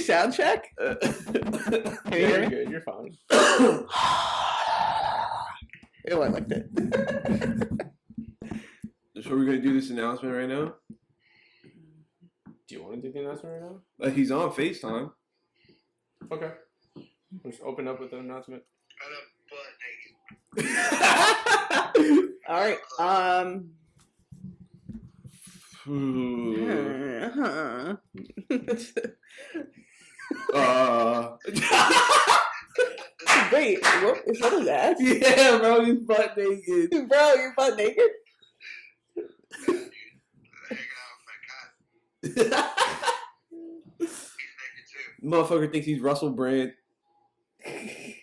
sound check? Can you hear me? Good. You're fine. Oh, I liked it. So we're gonna do this announcement right now. Do you want to do the announcement right now? He's on FaceTime. Okay. We'll just open up with the announcement. All right. Wait, what is that? Yeah, bro, he's butt naked. Bro, you're butt naked? Motherfucker thinks he's Russell Brand. Hanging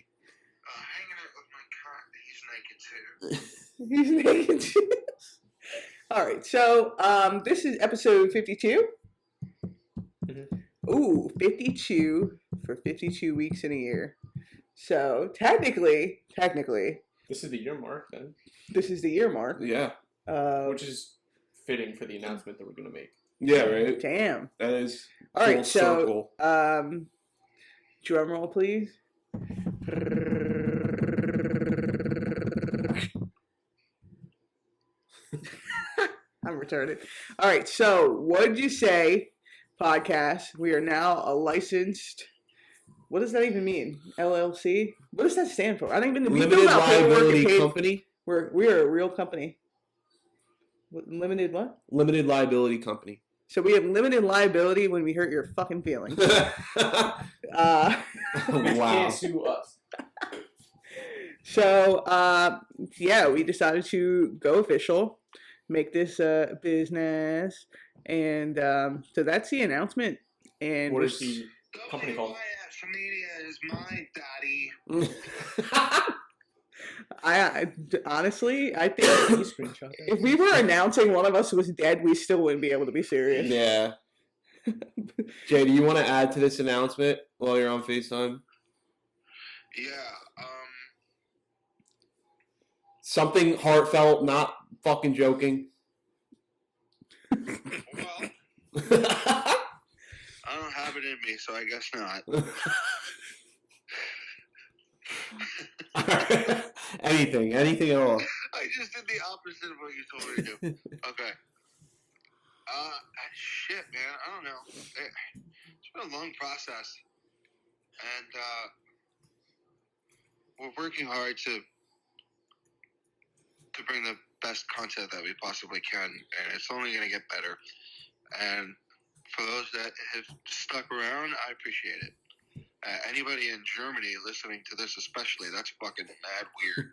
out with my cat, he's naked too. He's naked too. All right, so this is episode 52. Mm-hmm. Ooh, 52 for 52 weeks in a year. So technically, This is the year mark then, this is the year mark. Yeah. which is fitting for the announcement that we're gonna make. Yeah, right. Damn. That is. All right, full so circle. drum roll, please. I'm retarded. All right, so what did you say? Podcast. We are now a licensed. What does that even mean? LLC. What does that stand for? I don't even. Limited liability company. We're a real company. Limited what? Limited liability company. So we have limited liability when we hurt your fucking feelings. Wow. Can't sue us. So yeah, we decided to go official, make this a business, and so that's the announcement. And What is the company called? Media is my daddy. I honestly, I think Screenshot that. if we were announcing one of us was dead, we still wouldn't be able to be serious. Yeah. Jay, do you want to add to this announcement while you're on FaceTime? Yeah. Something heartfelt, not fucking joking. Well, I don't have it in me, so I guess not. Anything at all. I just did the opposite of what you told me to do. Okay. Shit, man. I don't know. It's been a long process, and we're working hard to bring the best content that we possibly can, and it's only going to get better. And for those that have stuck around, I appreciate it. Anybody in Germany listening to this especially, that's fucking mad weird.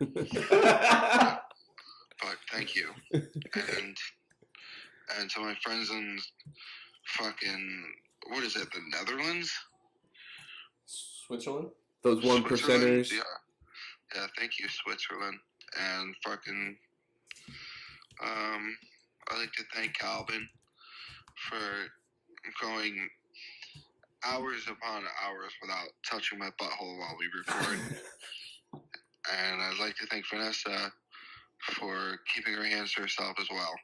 But thank you. And to my friends in fucking, what is it, the Netherlands? Switzerland? Those one Switzerland? percenters. Yeah, thank you, Switzerland. And fucking, I'd like to thank Calvin for going hours upon hours without touching my butthole while we record. And I'd like to thank Vanessa for keeping her hands to herself as well.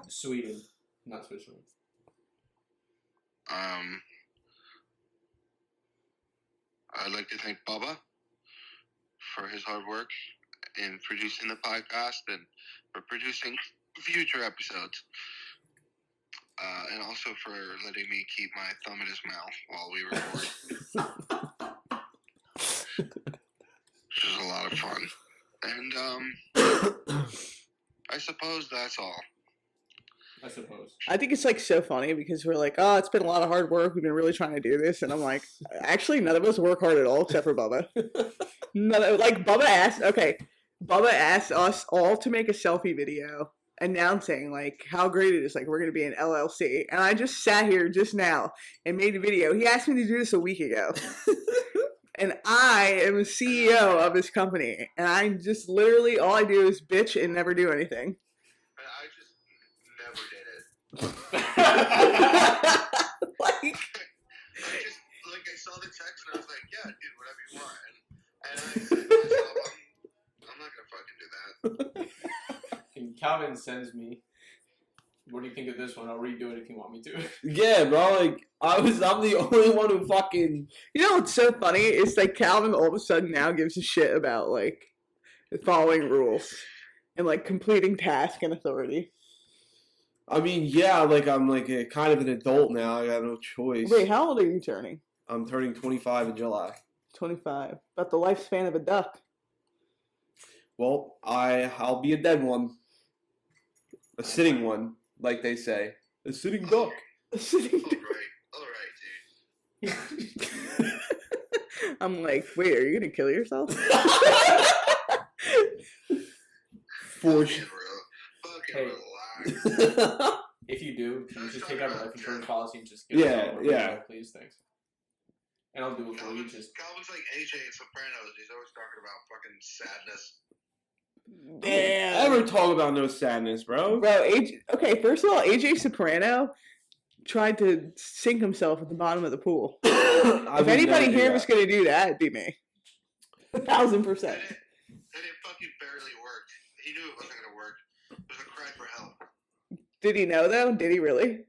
Sweden, not Switzerland. I'd like to thank Bubba for his hard work in producing the podcast and for producing future episodes. And also for letting me keep my thumb in his mouth while we record. Which is a lot of fun. And I suppose that's all. I suppose. I think it's like so funny because we're like, oh, it's been a lot of hard work. We've been really trying to do this, and I'm like, actually, none of us work hard at all except for Bubba. Bubba asked us all to make a selfie video announcing like how great it is, like we're gonna be an LLC, and I just sat here just now and made a video. He asked me to do this a week ago. And I am the CEO of this company, and I just literally all I do is bitch and never do anything. I just never did it. Like, I saw the text and I was like, yeah, dude, whatever you want. And I said to myself, I'm not gonna fucking do that. And Calvin sends me What do you think of this one? I'll redo it if you want me to. Yeah, bro. Like I'm the only one who fucking. You know what's so funny? It's like Calvin all of a sudden now gives a shit about like following rules and like completing task and authority. I mean, yeah, like I'm like a kind of an adult now. I got no choice. Wait, how old are you turning? I'm turning 25 in July. 25. About the lifespan of a duck. Well, I'll be a dead one, a sitting one, like they say, a sitting duck. All right, dude. I'm like, wait, are you gonna kill yourself? For Fucking Hey. relax. If you do, can you just take out a life insurance policy and just Yeah, it over? yeah. Please, thanks. And I'll do it for you. Just Calvin's like AJ in Sopranos. He's always talking about fucking sadness. Damn. Ever talk about no sadness, bro? Bro, okay, first of all, AJ Soprano tried to sink himself at the bottom of the pool. If anybody here was going to do that, it'd be me. 1,000%. And it fucking barely worked. He knew it wasn't going to work. It was a cry for help. Did he know, though? Did he really?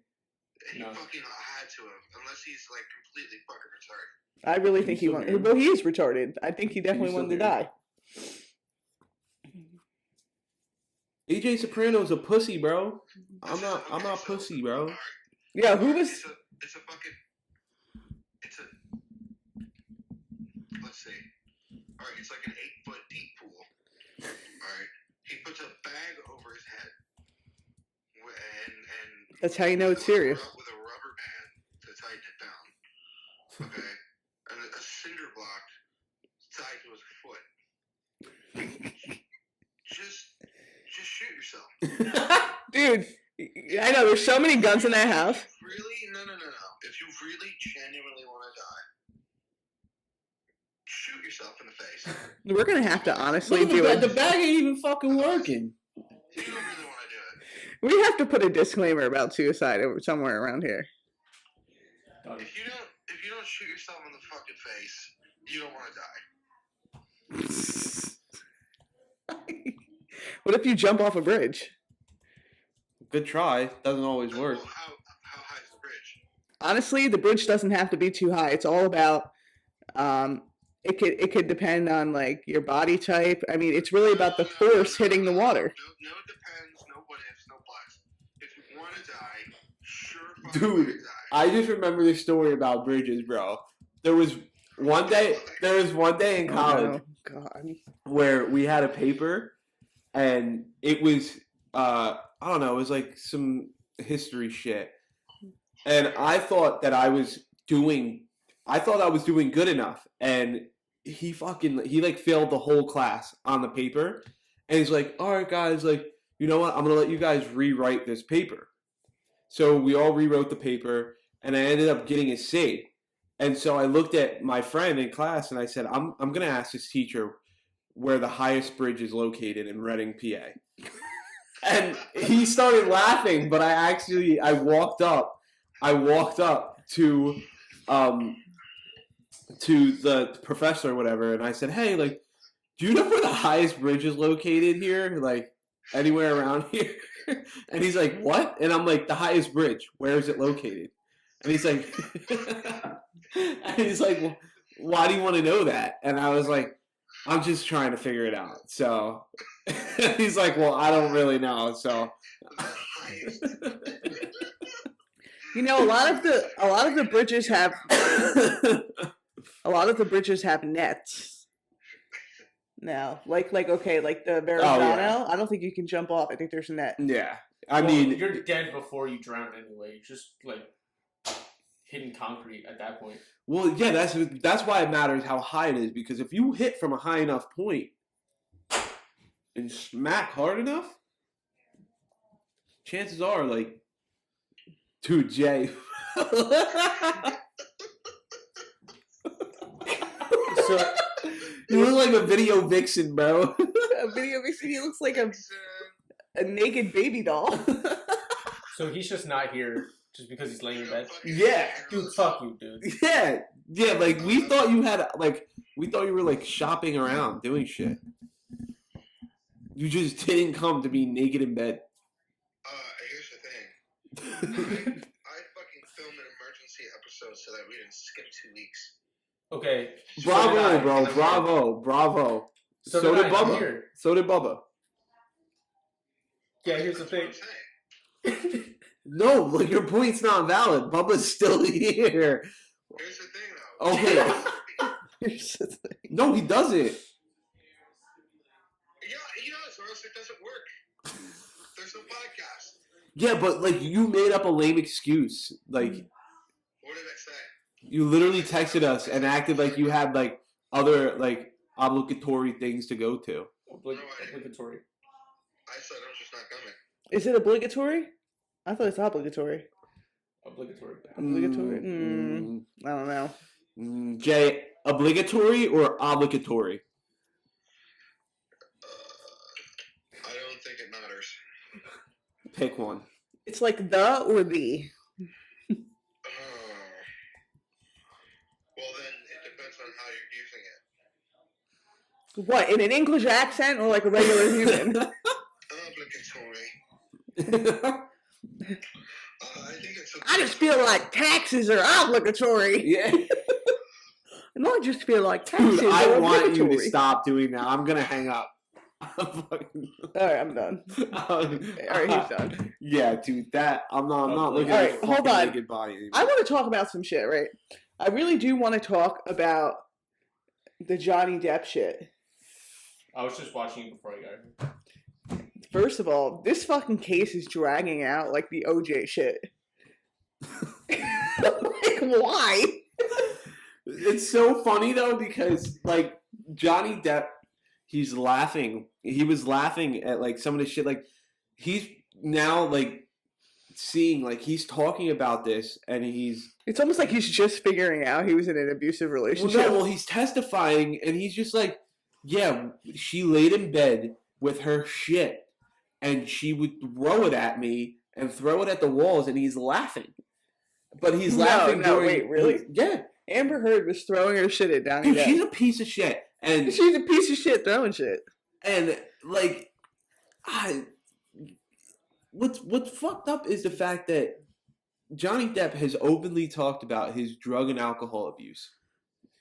He No. fucking had to have, unless he's like completely fucking retarded. I really think He's he still wanted. here. Well, he is retarded. I think he definitely He's wanted to still die. AJ Soprano's a pussy, bro. I'm Okay, not so, pussy, bro. alright, Yeah, who was? It's a fucking. Let's see. Alright, it's like an 8-foot deep pool. Alright. He puts a bag over his head. And That's how you know it's serious. With a rubber band to tighten it down. Okay. And a cinder block tied to his foot. Just shoot yourself. Dude, I know there's so many guns in that house. Really? No. If you really genuinely want to die, shoot yourself in the face. We're gonna have to honestly Look, do the it. bag ain't even fucking working. You don't really want to do it. We have to put a disclaimer about suicide over somewhere around here. If you don't shoot yourself in the fucking face, you don't want to die. What if you jump off a bridge? Good try. Doesn't always work. Well, how high is the bridge? Honestly, the bridge doesn't have to be too high. It's all about it could depend on like your body type. I mean, it's really about the force hitting the water. No depends, no what ifs, no buts. If you want to die, sure Dude, fucking die. I just remember this story about bridges, bro. There was one day in college Oh, God. where we had a paper and it was I don't know, it was like some history shit. And I thought I was doing good enough, and he like failed the whole class on the paper, and he's like, all right guys, like, you know what, I'm gonna let you guys rewrite this paper. So we all rewrote the paper, and I ended up getting a C. And so I looked at my friend in class and I said, I'm gonna ask this teacher where the highest bridge is located in Reading, PA. And he started laughing, but I walked up to the professor or whatever, and I said, hey, like, do you know where the highest bridge is located here? Like, anywhere around here? And he's like, what? And I'm like, the highest bridge. Where is it located? And he's like, well, why do you want to know that? And I was like, I'm just trying to figure it out. So he's like, well, I don't really know. So You know, a lot of the bridges have nets. Now, like okay, like the Verrazano, yeah. I don't think you can jump off. I think there's a net. yeah, I mean, you're dead before you drown anyway. You're just like hitting concrete at that point. well, yeah, that's why it matters how high it is, because if you hit from a high enough point and smack hard enough, chances are, like, dude, Jay. So You look like a video vixen, bro. A video makes he looks like a naked baby doll. so he's just not here just because he's laying in bed. Yeah. Dude, fuck you, dude. Yeah, like, we thought you were, like, shopping around, doing shit. You just didn't come to be naked in bed. Here's the thing. I fucking filmed an emergency episode so that we didn't skip 2 weeks. Okay. Bravo, bro. Bravo. So did I'm Bubba. here. So did Bubba. Yeah, here's the That's thing. what I'm saying. No, look, your point's not valid. Bubba's still here. Here's the thing, though. Okay. No, he doesn't. Yeah, he does, or else it doesn't work. There's no podcast. Yeah, but like you made up a lame excuse. Like What did I say? you literally texted us and acted like you had like other like obligatory things to go to. Obligatory. I said I'm just not coming. Is it obligatory? I thought it's obligatory. Obligatory. Obligatory? I don't know. Jay, obligatory or obligatory? I don't think it matters. Pick one. It's like the or the. Well, then it depends on how you're using it. What, in an English accent or like a regular human? Obligatory. I think it's. I just feel like taxes are obligatory. Yeah. No, I just feel like taxes Dude, I are want obligatory. you to stop doing that. I'm gonna hang up. Alright, I'm done. Alright, he's done. Yeah, dude, that I'm not looking All at right, your hold fucking on. naked body anymore. I want to talk about some shit, right? I really do want to talk about the Johnny Depp shit. I was just watching it before I got here. First of all, this fucking case is dragging out like the OJ shit. Like, why? It's so funny though because like Johnny Depp, he's laughing. He was laughing at like some of the shit. Like he's now like seeing like he's talking about this and he's. It's almost like he's just figuring out he was in an abusive relationship. Well, he's testifying and he's just like, yeah, she laid in bed with her shit and she would throw it at me and throw it at the walls and he's laughing. But he's laughing No, during... wait, really? Yeah. Amber Heard was throwing her shit at Johnny Dude, Depp. she's a piece of shit. And She's a piece of shit throwing shit. And like, what's fucked up is the fact that Johnny Depp has openly talked about his drug and alcohol abuse.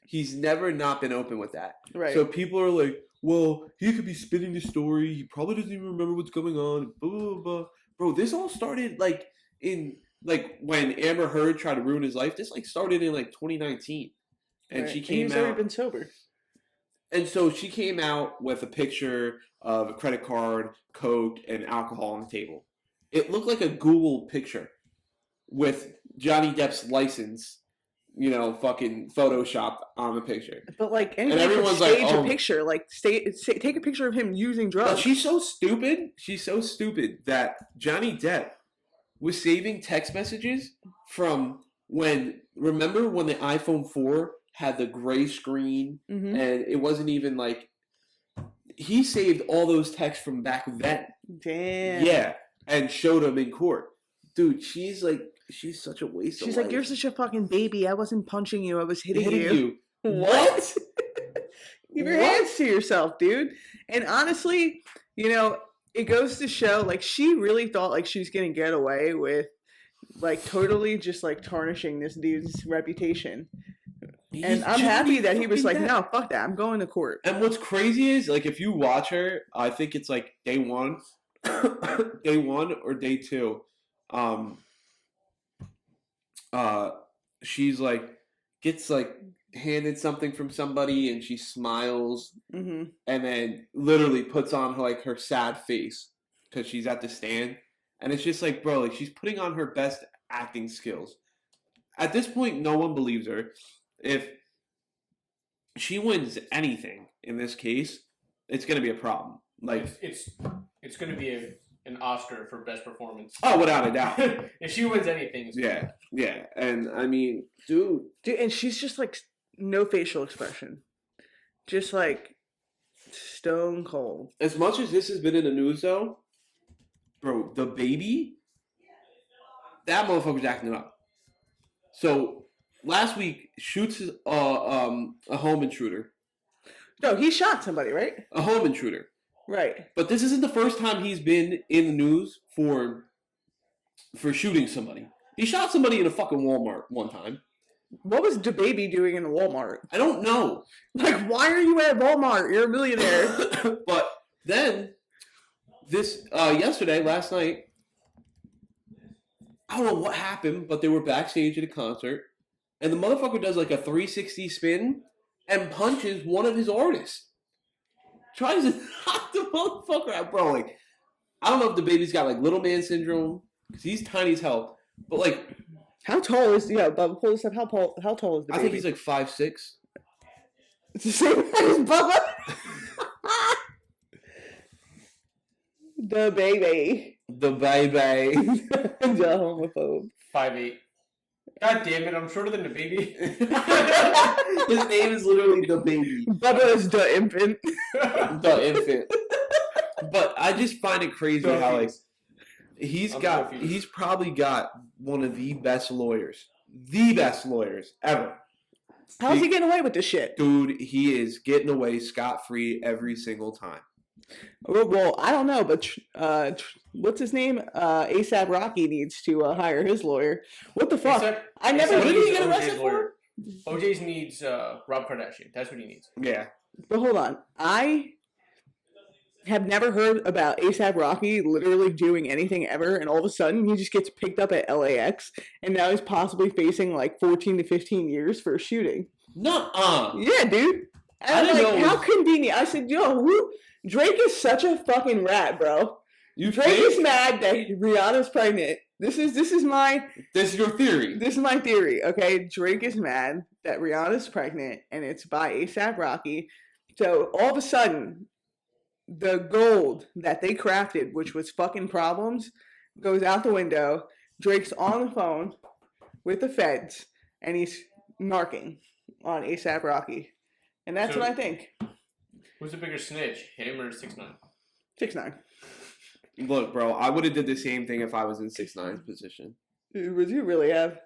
He's never not been open with that. Right. So people are like, well, he could be spinning the story. He probably doesn't even remember what's going on. Blah, blah, blah. Bro, this all started like in like when Amber Heard tried to ruin his life. This like started in like 2019, and Right. she And came he's out. already been sober. And so she came out with a picture of a credit card, Coke, and alcohol on the table. It looked like a Google picture with Johnny Depp's license, fucking photoshopped on the picture. But like And anyone can everyone's like, stage oh. a picture, like take a picture of him using drugs. But she's so stupid. She's so stupid that Johnny Depp was saving text messages from remember when the iPhone 4 had the gray screen Mhm. and it wasn't even like, he saved all those texts from back then. Damn. Yeah. And showed them in court. Dude, she's such a waste She's of like, life. you're such a fucking baby. I wasn't punching you. I was hitting Hitting you. What? Keep your What? hands to yourself, dude. And honestly, it goes to show, like, she really thought, like, she was going to get away with, like, totally just, like, tarnishing this dude's reputation. And I'm happy that he was like, no, fuck that. I'm going to court. And what's crazy is, like, if you watch her, I think it's, like, day one or day two. She's, like, gets, like, handed something from somebody and she smiles Mm-hmm. and then literally puts on her sad face because she's at the stand. And it's just like, bro, like, she's putting on her best acting skills. At this point, no one believes her. If she wins anything in this case, it's going to be a problem. Like, It's going to be an Oscar for best performance. oh, without a doubt. If she wins anything, it's Yeah. And I mean, dude. Dude, and she's just like no facial expression. Just like stone cold. As much as this has been in the news, though, bro, the baby, that motherfucker's acting up. So last week, shoots a home intruder. No, he shot somebody, right? A home intruder. Right. But this isn't the first time he's been in the news for for shooting somebody. He shot somebody in a fucking Walmart one time. What was DaBaby doing in Walmart? I don't know. Like, why are you at Walmart? You're a millionaire. But then, last night, I don't know what happened, but they were backstage at a concert, and the motherfucker does like a 360 spin and punches one of his artists. Tries to knock the motherfucker out, bro. Like, I don't know if DaBaby's got like little man syndrome, because he's tiny as hell, but like, How tall is Bubba? Pull this up. How tall is DaBaby? I think he's like 5'6". It's the same height as Bubba. DaBaby. The baby. The homophobe. 5'8". God damn it! I'm shorter than the baby. His name is literally DaBaby. Bubba is the infant. The infant. But I just find it crazy how like he's probably got one of the best lawyers ever. How's he getting away with this shit? Dude, he is getting away scot-free every single time. Well, I don't know, but what's his name? ASAP Rocky needs to hire his lawyer. What the fuck? I never. What did he get OJ's arrested lawyer. for? OJ's needs Rob Kardashian. That's what he needs. Yeah. But hold on, I have never heard about ASAP Rocky literally doing anything ever, and all of a sudden he just gets picked up at LAX, and now he's possibly facing like 14 to 15 years for shooting. Nuh-uh. Yeah, dude. And I didn't like, know. how convenient. I said, yo, Drake is such a fucking rat, bro. You Drake think? is mad that Rihanna's pregnant. This is your theory. This is my theory, okay? Drake is mad that Rihanna's pregnant, and it's by ASAP Rocky. So all of a sudden, the gold that they crafted, which was fucking problems, goes out the window. Drake's on the phone with the feds, and he's narking on ASAP Rocky. And that's So- what I think. Who's the bigger snitch, him or 6ix9ine? 6ix9ine. Look, bro, I would have did the same thing if I was in 6ix9ine's position. Would you really have?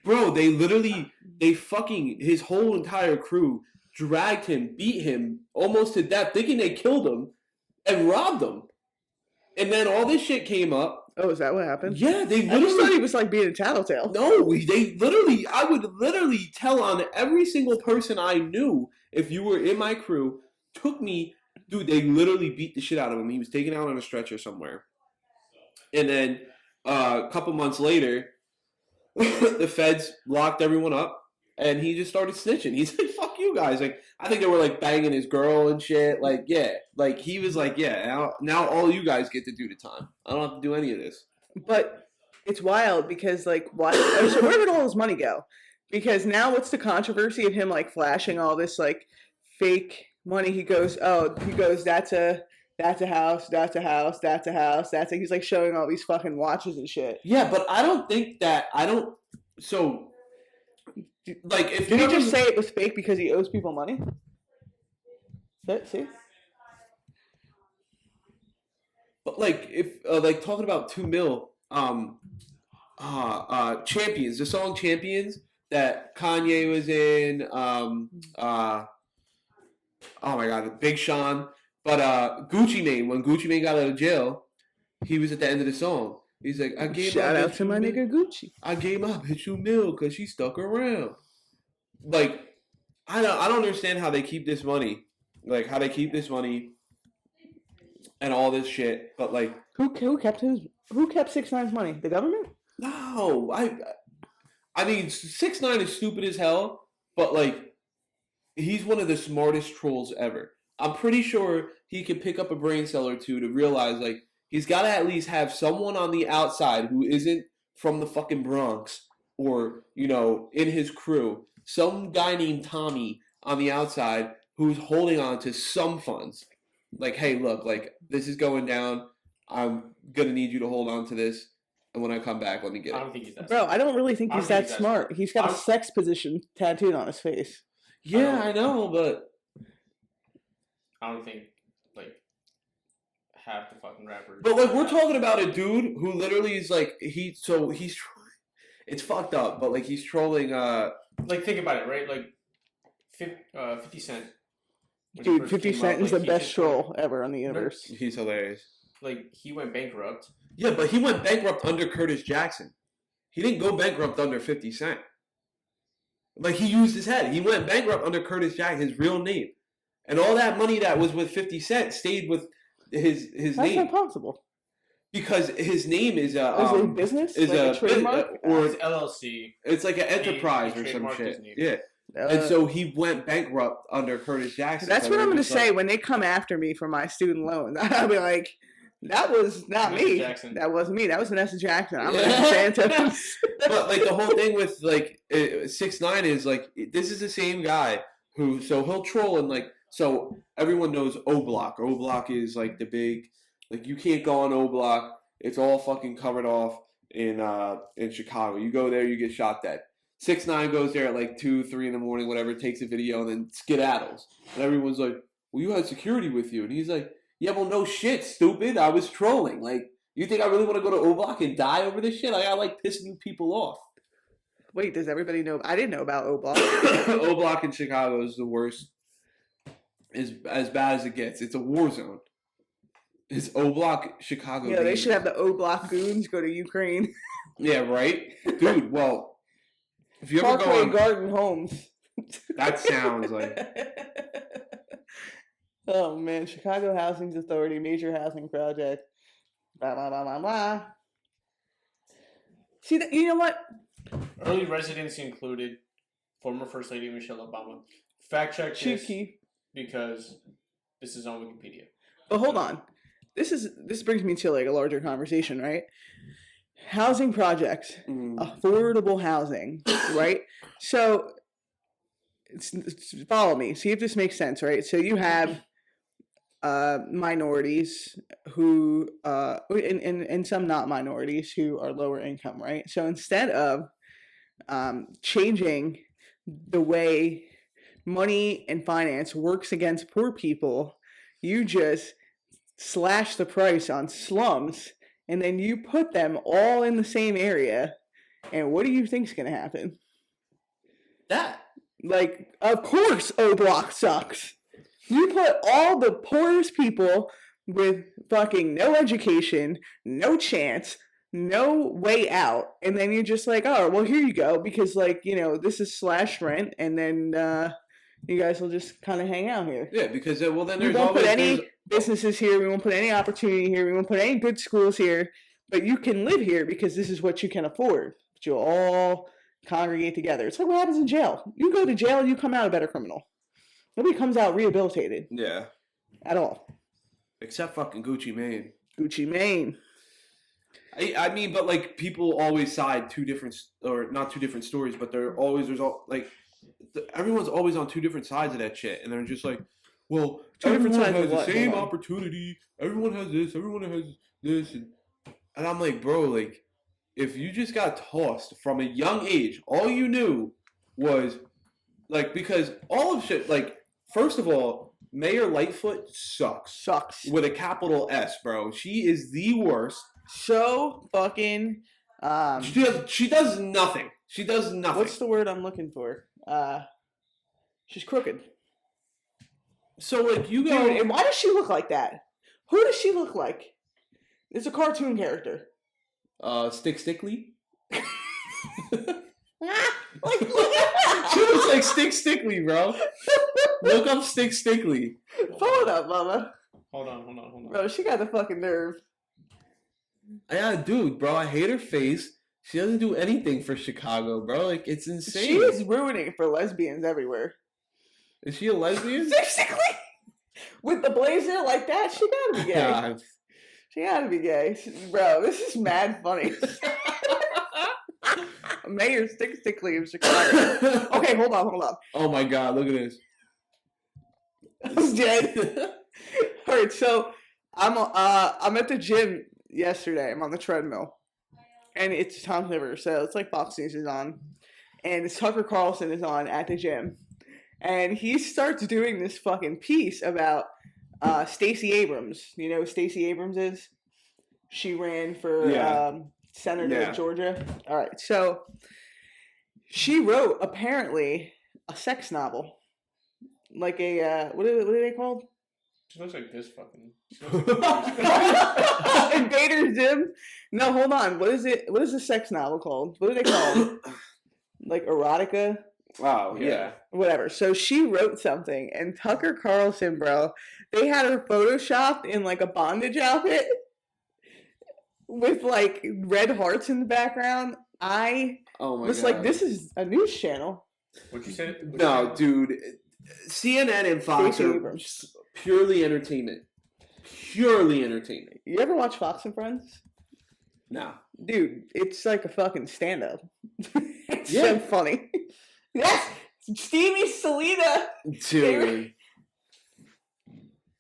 Bro, his whole entire crew dragged him, beat him almost to death, thinking they killed him, and robbed him. And then all this shit came up. Oh, is that what happened? Yeah, they I just thought literally... he was like being a tattletale. No, I would literally tell on every single person I knew, if you were in my crew, took me... Dude, they literally beat the shit out of him. He was taken out on a stretcher somewhere. And then a couple months later, the feds locked everyone up, and he just started snitching. He's like, fuck you guys. Like, I think they were like banging his girl and shit. Like, yeah. Like, he was like, yeah, now all you guys get to do the time. I don't have to do any of this. But it's wild because, like, why? So where did all his money go? Because now what's the controversy of him, like, flashing all this, like, fake money? He goes, that's a house, that's a house, that's a house, he's like showing all these fucking watches and shit. Yeah, but I don't think that, so, like, if Did he just say it was fake because he owes people money? See? But, like, if, like, talking about 2 mil, Champions, the song Champions that Kanye was in, oh my god, Big Sean. But Gucci Mane, when Gucci Mane got out of jail, he was at the end of the song. He's like, Shout out to my nigga Gucci. I gave my bitch $2 million because she stuck around. Like, I don't understand how they keep this money. Like, how they keep this money and all this shit. But, like... Who kept 6ix9ine's money? The government? No. I mean, 6ix9ine is stupid as hell, but, like, he's one of the smartest trolls ever. I'm pretty sure he could pick up a brain cell or two to realize, like, he's got to at least have someone on the outside who isn't from the fucking Bronx or, you know, in his crew. Some guy named Tommy on the outside who's holding on to some funds. Like, hey, look, like, this is going down. I'm going to need you to hold on to this. And when I come back, let me get it. I don't think he's that Bro, I don't really think he's that smart. He's got a I'm- sex position tattooed on his face. Yeah, I know, but... I don't think, like, half the fucking rappers. But, like, we're talking about a dude who literally is, like, he's it's fucked up, but, like, he's trolling, Like, think about it, right? Like, 50 Cent. when he Dude, first 50 came Cent out, is like, the he best just troll ever on the universe. he's hilarious. Like, he went bankrupt. Yeah, but he went bankrupt under Curtis Jackson. He didn't go bankrupt under 50 Cent. Like, he used his head. He went bankrupt under Curtis Jackson, his real name. And all that money that was with 50 Cent stayed with his That's name. impossible. Because his name is Is it a business? is like a trademark? or It's LLC. it's like an enterprise He or some trademarked shit. his name. Yeah. And so he went bankrupt under Curtis Jackson. That's So what I'm it going to was say when they come after me for my student loan. I'll be like, that was not Vanessa me. Jackson. That wasn't me. That was Vanessa Jackson. I'm Yeah. Vanessa Santos. But like the whole thing with like 6ix9ine is like this is the same guy who he'll troll and like so everyone knows O Block. O Block is like the big like you can't go on O Block. It's all fucking covered off in Chicago. You go there, you get shot dead. 6ix9ine goes there at like 2, 3 in the morning, whatever, takes a video and then skedaddles. And everyone's like, "Well, you had security with you," and he's like, "Yeah, well, no shit, stupid. I was trolling. Like, you think I really want to go to O Block and die over this shit? I like pissing you people off." Wait, does everybody know? I didn't know about O Block. O Block in Chicago is the worst. Is as bad as it gets. It's a war zone. It's O Block Chicago. Yeah, they should have the O Block goons go to Ukraine. Yeah, right, dude. Well, if you ever go Parkway on, Garden Homes. that sounds like Oh man, Chicago Housing Authority, major housing project. Blah blah blah blah blah. See that? You know what? Early residency included former First Lady Michelle Obama. Fact check Chief this Keef. because this is on Wikipedia. But hold on. This brings me to like a larger conversation, right? Housing projects, affordable housing, right? So follow me. See if this makes sense, right? So you have minorities who and some not minorities who are lower income, right? So instead of changing the way money and finance works against poor people, you just slash the price on slums and then you put them all in the same area. And what do you think's going to happen? That. Like, of course O Block sucks. You put all the poorest people with fucking no education, no chance, no way out, and then you're just like, oh, well, here you go, because, like, you know, this is slash rent, and then you guys will just kind of hang out here. yeah, because well, then We there's won't always put any businesses here, we won't put any opportunity here, we won't put any good schools here, but you can live here because this is what you can afford. But you'll all congregate together. It's like what happens in jail. You go to jail, you come out a better criminal. Nobody comes out rehabilitated yeah, at all. except fucking Gucci Mane. Gucci Mane. I mean, but like people always side two different, or not two different stories, but everyone's always on two different sides of that shit, and they're just like, well, Two different everyone sides of has the what? same Hold on. opportunity. Everyone has this. Everyone has this, and I'm like, bro, like, if you just got tossed from a young age, all you knew was like because all of shit, like, first of all, Mayor Lightfoot sucks with a capital S, bro. She is the worst. So fucking. She does nothing. She does nothing. What's the word I'm looking for? She's crooked. So like you go. Dude, and why does she look like that? Who does she look like? It's a cartoon character. Stickly. Like, look at that. She looks like Stickly, bro. Look up Stickly. Pull it up, Bubba. Hold on. Bro, she got the fucking nerve. Yeah, dude, bro. I hate her face. She doesn't do anything for Chicago, bro. Like it's insane. She is ruining it for lesbians everywhere. Is she a lesbian? Basically, with the blazer like that, she gotta be gay. God. She gotta be gay. Bro, this is mad funny. Mayor Stickly of Chicago. Okay, hold on. Oh my God! Look at this. I'm dead. Alright, so I'm at the gym yesterday. I'm on the treadmill. And it's Tom's River, so it's like Fox News is on. And it's Tucker Carlson is on at the gym. And he starts doing this fucking piece about Stacey Abrams. You know who Stacey Abrams is? She ran for senator of Georgia. All right, so she wrote apparently a sex novel, like a what are they called? She looks like this fucking. She looks like Invader Zim. No, hold on. What is it? What is the sex novel called? What are they called? Like erotica? Wow, yeah. Whatever. So she wrote something, and Tucker Carlson, bro, they had her photoshopped in like a bondage outfit with like red hearts in the background. I was like, this is a news channel. What'd you say? No, dude. CNN and Fox Stacey are Abrams. purely entertainment. Purely entertainment. You ever watch Fox and Friends? No. Dude, it's like a fucking stand-up. It's Yeah. so funny. Yes! Stevie Salida! Dude.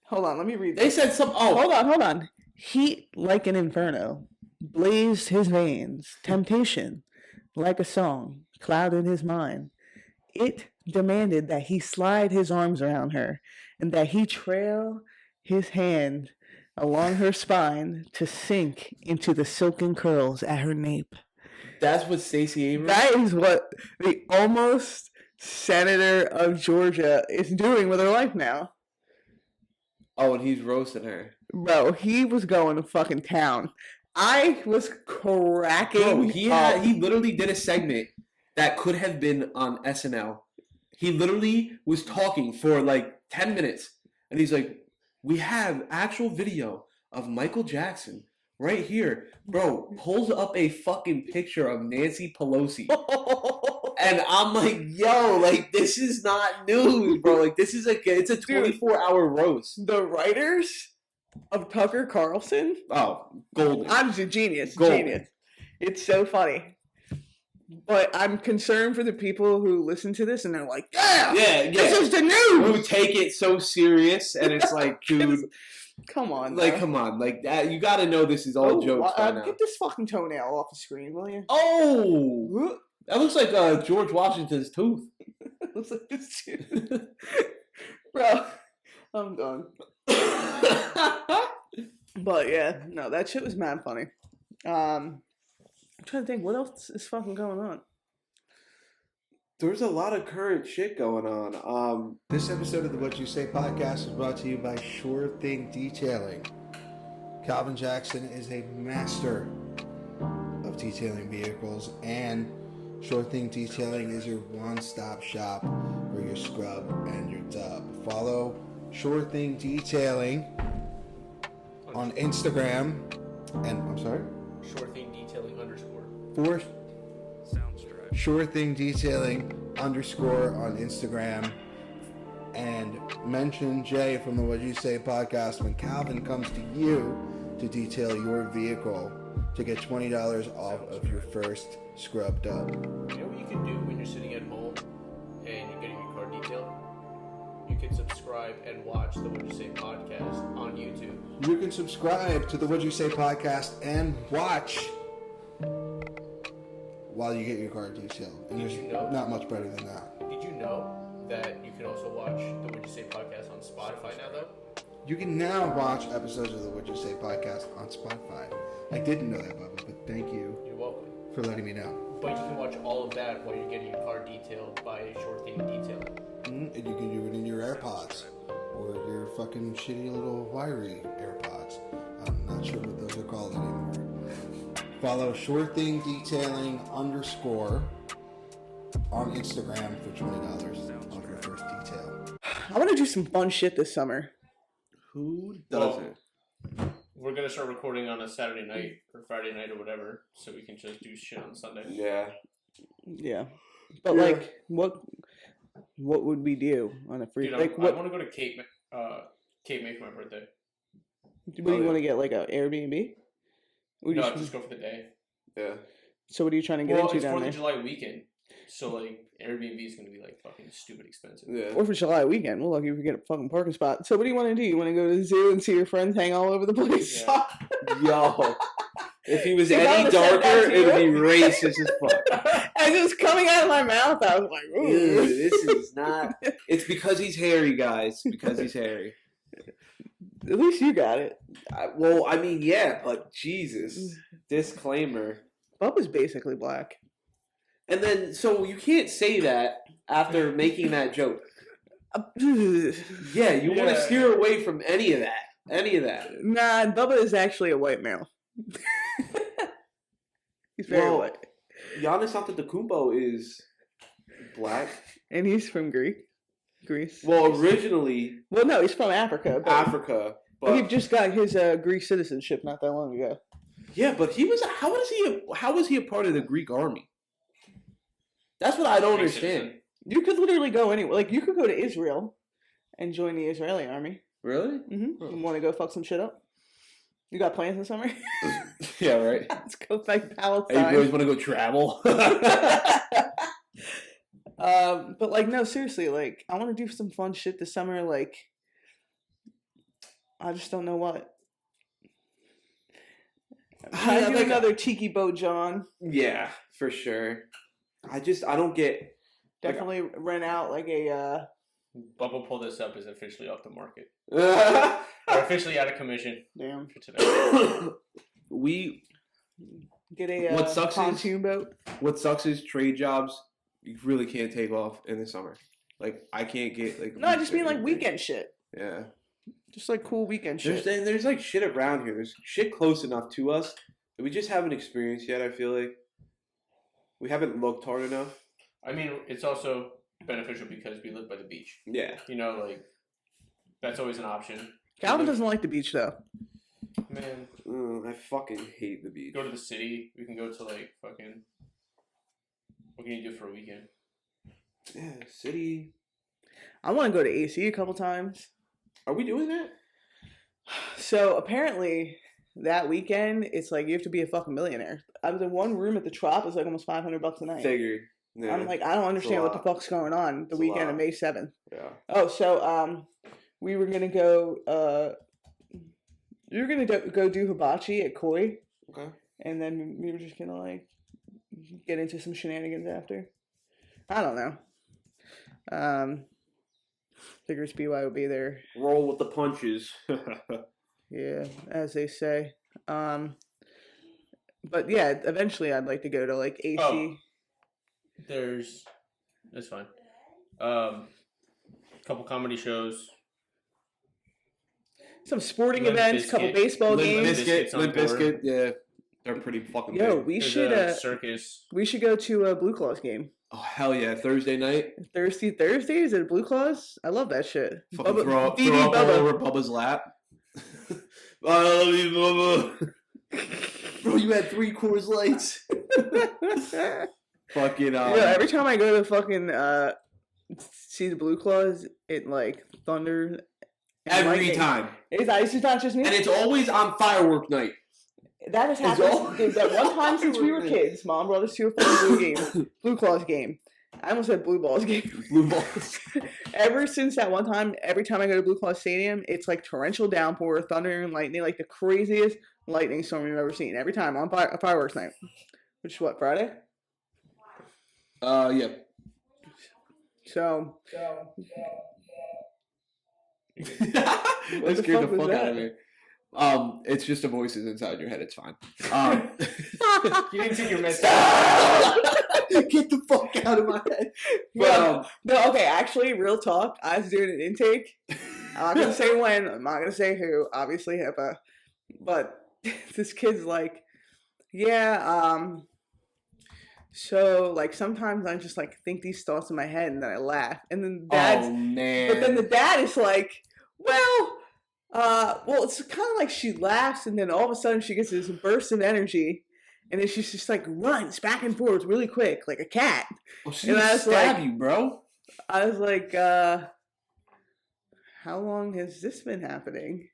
Hold on, let me read They this. said some. Oh. Hold on. Heat like an inferno, blazed his veins. Temptation, like a song, clouded his mind. It demanded that he slide his arms around her, and that he trail his hand along her spine to sink into the silken curls at her nape. That's what Stacey Abrams. That is what the almost senator of Georgia is doing with her life now. Oh, and he's roasting her. Bro, he was going to fucking town. I was cracking. Bro, up. he literally did a segment that could have been on SNL. He literally was talking for like 10 minutes, and he's like, "We have actual video of Michael Jackson right here." Bro, pulls up a fucking picture of Nancy Pelosi. And I'm like, yo, like, this is not news, bro. Like, this is it's a 24-hour roast. The writers of Tucker Carlson. Oh, golden. I'm just a genius. Golden. Genius. It's so funny. But I'm concerned for the people who listen to this and they're like, yeah, this is the news. Who take it so serious, and it's like, dude, come on. like, bro. come on, like that. You got to know this is all jokes by now. Get this fucking toenail off the screen, will you? Oh, that looks like George Washington's tooth. Looks like this too. Bro, I'm done. But yeah, no, that shit was mad funny. I'm trying to think, what else is fucking going on? There's a lot of current shit going on. This episode of the What You Say podcast is brought to you by Sure Thing Detailing. Calvin Jackson is a master of detailing vehicles, and Sure Thing Detailing is your one-stop shop for your scrub and your dub. Follow Sure Thing Detailing on Instagram, and I'm sorry? Sure Thing Detailing underscore. For Sure Thing Detailing underscore on Instagram, and mention Jay from the What You Say podcast when Calvin comes to you to detail your vehicle to get $20 off of your first scrub dub. You know what you can do when you're sitting at home and you're getting your car detailed? You can subscribe and watch the What You Say podcast on YouTube. You can subscribe to the What You Say podcast and watch while you get your car detailed. And Did there's you know? not much better than that. Did you know that you can also watch the What You Say podcast on Spotify now, though? You can now watch episodes of the What You Say podcast on Spotify. I didn't know that, Bubba, but thank you You're welcome. for letting me know. But you can watch all of that while you're getting your car detailed by a Sure Thing Detailing. And you can do it in your AirPods or your fucking shitty little wiry AirPods. I'm not sure what those are called anymore. Follow Sure Thing Detailing underscore on Instagram for $20 off your first detail. I want to do some fun shit this summer. Who doesn't? We're going to start recording on a Saturday night or Friday night or whatever, so we can just do shit on Sunday. Yeah. Yeah. But like, what would we do on a free? Dude, like, I what? want to go to Cape May for my birthday. What do you want to get? Like an Airbnb? Or No, just- just go for the day. Yeah. So what are you trying to get Well, into it's down 4th there? of July weekend, so like Airbnb is going to be like fucking stupid expensive. Yeah. 4th of July weekend. We're lucky if we get a fucking parking spot. So what do you want to do? You want to go to the zoo and see your friends hang all over the place? Yeah. Yo. If he was See, if I any would've said that darker, to it would be you. racist as fuck. As it was coming out of my mouth, I was like, Ew, ooh. this is not. It's because he's hairy, guys. Because he's hairy. At least you got it. Well, I mean, yeah, but Jesus. Disclaimer. Bubba's basically black. And then, so you can't say that after making that joke. Yeah, you want to steer away from any of that. Any of that. Nah, Bubba is actually a white male. He's very white. Giannis Antetokounmpo is black. And he's from Greece. Well, originally... Well, no, he's from Africa. Africa. But he just got his Greek citizenship not that long ago. Yeah, but he was... How was he a part of the Greek army? That's what I don't understand. You could literally go anywhere. Like, you could go to Israel and join the Israeli army. Really? Mm-hmm. You want to go fuck some shit up? You got plans in summer? Yeah, right. Let's go fight Palestine. Hey, you always want to go travel? But, like, no, seriously, like, I want to do some fun shit this summer. Like, I just don't know what. I do another tiki boat, John. Yeah, for sure. I don't get... Definitely rent out, like, a... Bubba pull this up is officially off the market. We're officially out of commission. Damn. For today. We... Get a what sucks pontoon boat. What sucks is trade jobs you really can't take off in the summer. Like, I can't get, like... No, I just mean, like, weekend shit. Yeah. Just, like, cool weekend shit. There's like, shit around here. There's shit close enough to us that we just haven't experienced yet, I feel like. We haven't looked hard enough. I mean, it's also beneficial because we live by the beach. Yeah. You know, like, that's always an option. Calvin doesn't like the beach, though. Man. I fucking hate the beach. Go to the city. We can go to, like, fucking... What can you do for a weekend? Yeah, city. I want to go to AC a couple times. Are we doing that? So, apparently, that weekend, it's like you have to be a fucking millionaire. I was in one room at the Trop. It's like almost $500 a night. Figured. Yeah. I'm like, I don't understand what the fuck's going on the weekend of May 7th. Yeah. Oh, so we were gonna go. You were gonna go do hibachi at Koi. Okay. And then we were just gonna like get into some shenanigans after. I don't know. Figures BY will be there. Roll with the punches. Yeah, as they say. But yeah, eventually I'd like to go to like AC. Oh. That's fine. Couple comedy shows. Some sporting Limp events, Bizkit. couple baseball games. Limp Bizkit, yeah. They're pretty fucking Yo, big. we There's should a circus. we should go to a Blue Claws game. Oh, hell yeah. Thursday night. Thursdays at Blue Claws? I love that shit. Fucking Bubba, throw up BB all Bubba. over Bubba's lap. I love you, Bubba. Bro, you had 3 Coors Lights. Fucking Yeah, every time I go to fucking see the Blue Claws, it like thunder. And every lightning. time. It's not just me. And it's always on firework night. That has happened. That one time since we were kids, Mom brought us to a fucking Blue Claws game. I almost said Blue Balls game. Blue balls. Ever since that one time, every time I go to Blue Claws Stadium, it's like torrential downpour, thunder and lightning, like the craziest lightning storm you've ever seen. Every time on fireworks night. Which is what, Friday? Yeah. So. That scared the fuck out of me. It's just the voices inside your head. It's fine. You didn't take your meds. Get the fuck out of my head. Yeah. No, okay, actually, real talk. I was doing an intake. I'm not going to say when. I'm not going to say who. Obviously, HIPAA. But this kid's like, yeah, so, like, sometimes I just, like, think these thoughts in my head and then I laugh. And then dad's... Oh, man. But then the dad is like, well, it's kind of like she laughs and then all of a sudden she gets this burst of energy and then she's just, like, runs back and forth really quick, like a cat. Well, she and I was stab like, you, bro. I was like, how long has this been happening?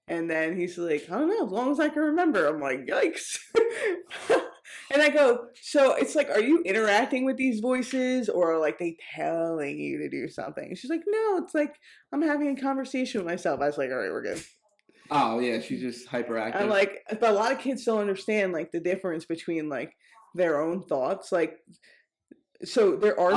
And then he's like, I don't know, as long as I can remember. I'm like, yikes. And I go, so it's like, are you interacting with these voices or are like they telling you to do something? And she's like, no, it's like I'm having a conversation with myself. I was like, all right, we're good. Oh, yeah, she's just hyperactive. And like, but a lot of kids don't understand like the difference between like their own thoughts. Like, so there are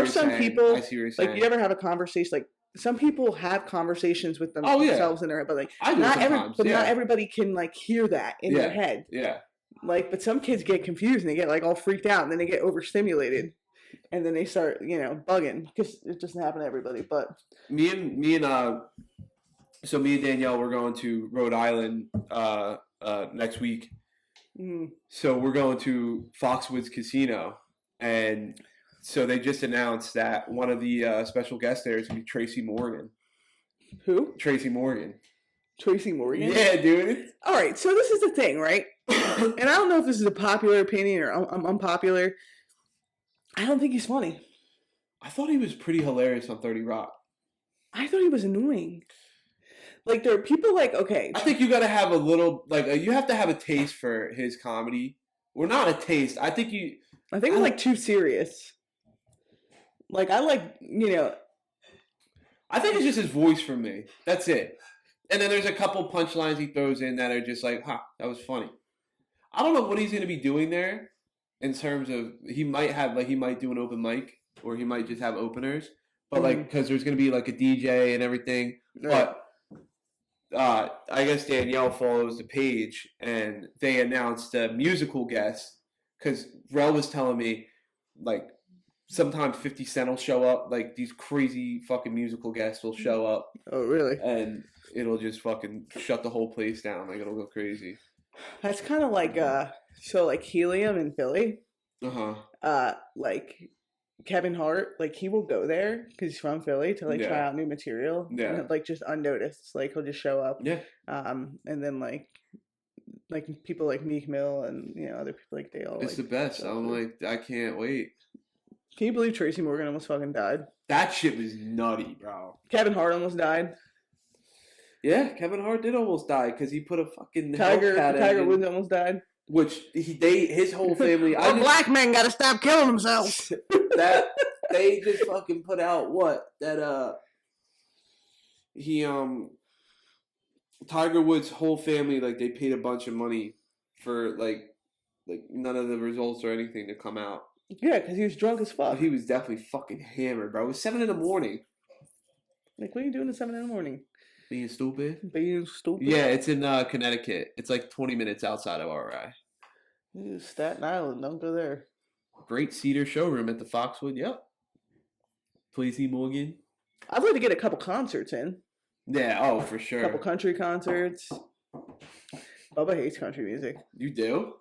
some people, I see what you're saying. like you ever have a conversation, like some people have conversations with themselves in their head, but like not everybody can like hear that in their head. Yeah. Like, but some kids get confused and they get like all freaked out and then they get overstimulated. and then they start, bugging because it doesn't happen to everybody. But so me and Danielle, we're going to Rhode Island next week. So we're going to Foxwoods Casino, and so they just announced that one of the special guests there is going to be Tracy Morgan. Who? Tracy Morgan. Tracy Morgan? Yeah, dude. All right, so this is the thing, right? And I don't know if this is a popular opinion or unpopular. I don't think he's funny. I thought he was pretty hilarious on 30 Rock. I thought he was annoying. Like, there are people like, okay. I think you got to have a little, you have to have a taste for his comedy. Well, not a taste. I think it's like too serious. Like, I think it's just his voice for me. That's it. And then there's a couple punchlines he throws in that are just like, that was funny. I don't know what he's going to be doing there in terms of, he might do an open mic, or he might just have openers. But, because there's going to be, a DJ and everything. Right. But I guess Danielle follows the page, and they announced a musical guest, because Rel was telling me, sometimes 50 Cent will show up. These crazy fucking musical guests will show up. Oh, really? And it'll just fucking shut the whole place down. It'll go crazy. That's kind of like, Helium in Philly. Uh-huh. Kevin Hart, he will go there because he's from Philly to try out new material. Yeah. And, just unnoticed. He'll just show up. Yeah. And then people like Meek Mill and other people they all. It's the best. I'm I can't wait. Can you believe Tracy Morgan almost fucking died? That shit was nutty, bro. Kevin Hart almost died. Yeah, Kevin Hart did almost die because he put a fucking Tiger Woods almost died. Which his whole family. Black men gotta stop killing themselves. That they just fucking put out what that Tiger Woods' whole family they paid a bunch of money for none of the results or anything to come out. Yeah, because he was drunk as fuck. He was definitely fucking hammered, bro. It was 7 a.m. What are you doing at 7 a.m? Being stupid. Yeah, it's in Connecticut. It's 20 minutes outside of RI. Staten Island, don't go there. Great Cedar showroom at the Foxwood. Yep. Tracy Morgan. I'd like to get a couple concerts in. Yeah, oh, for sure. A couple country concerts. Bubba hates country music. You do?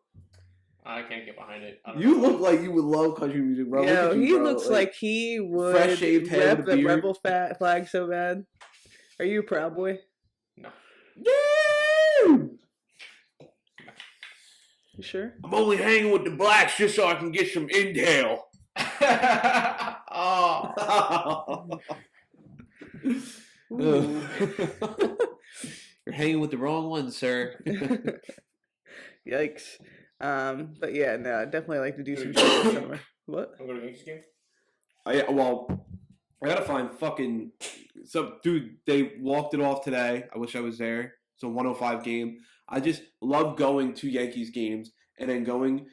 I can't get behind it. You look like you would love country music, bro. Yeah, he looks like he would fresh shaved head rep with the beard. rebel flag so bad. Are you a Proud Boy? No. Yeah! You sure? I'm only hanging with the blacks just so I can get some intel. Oh. You're hanging with the wrong one, sir. Yikes. But yeah, no, I'd definitely like to do some shit this summer. What? I'm going to Yankees game? I gotta find fucking some dude. They walked it off today. I wish I was there. It's a 105 game. I just love going to Yankees games and then going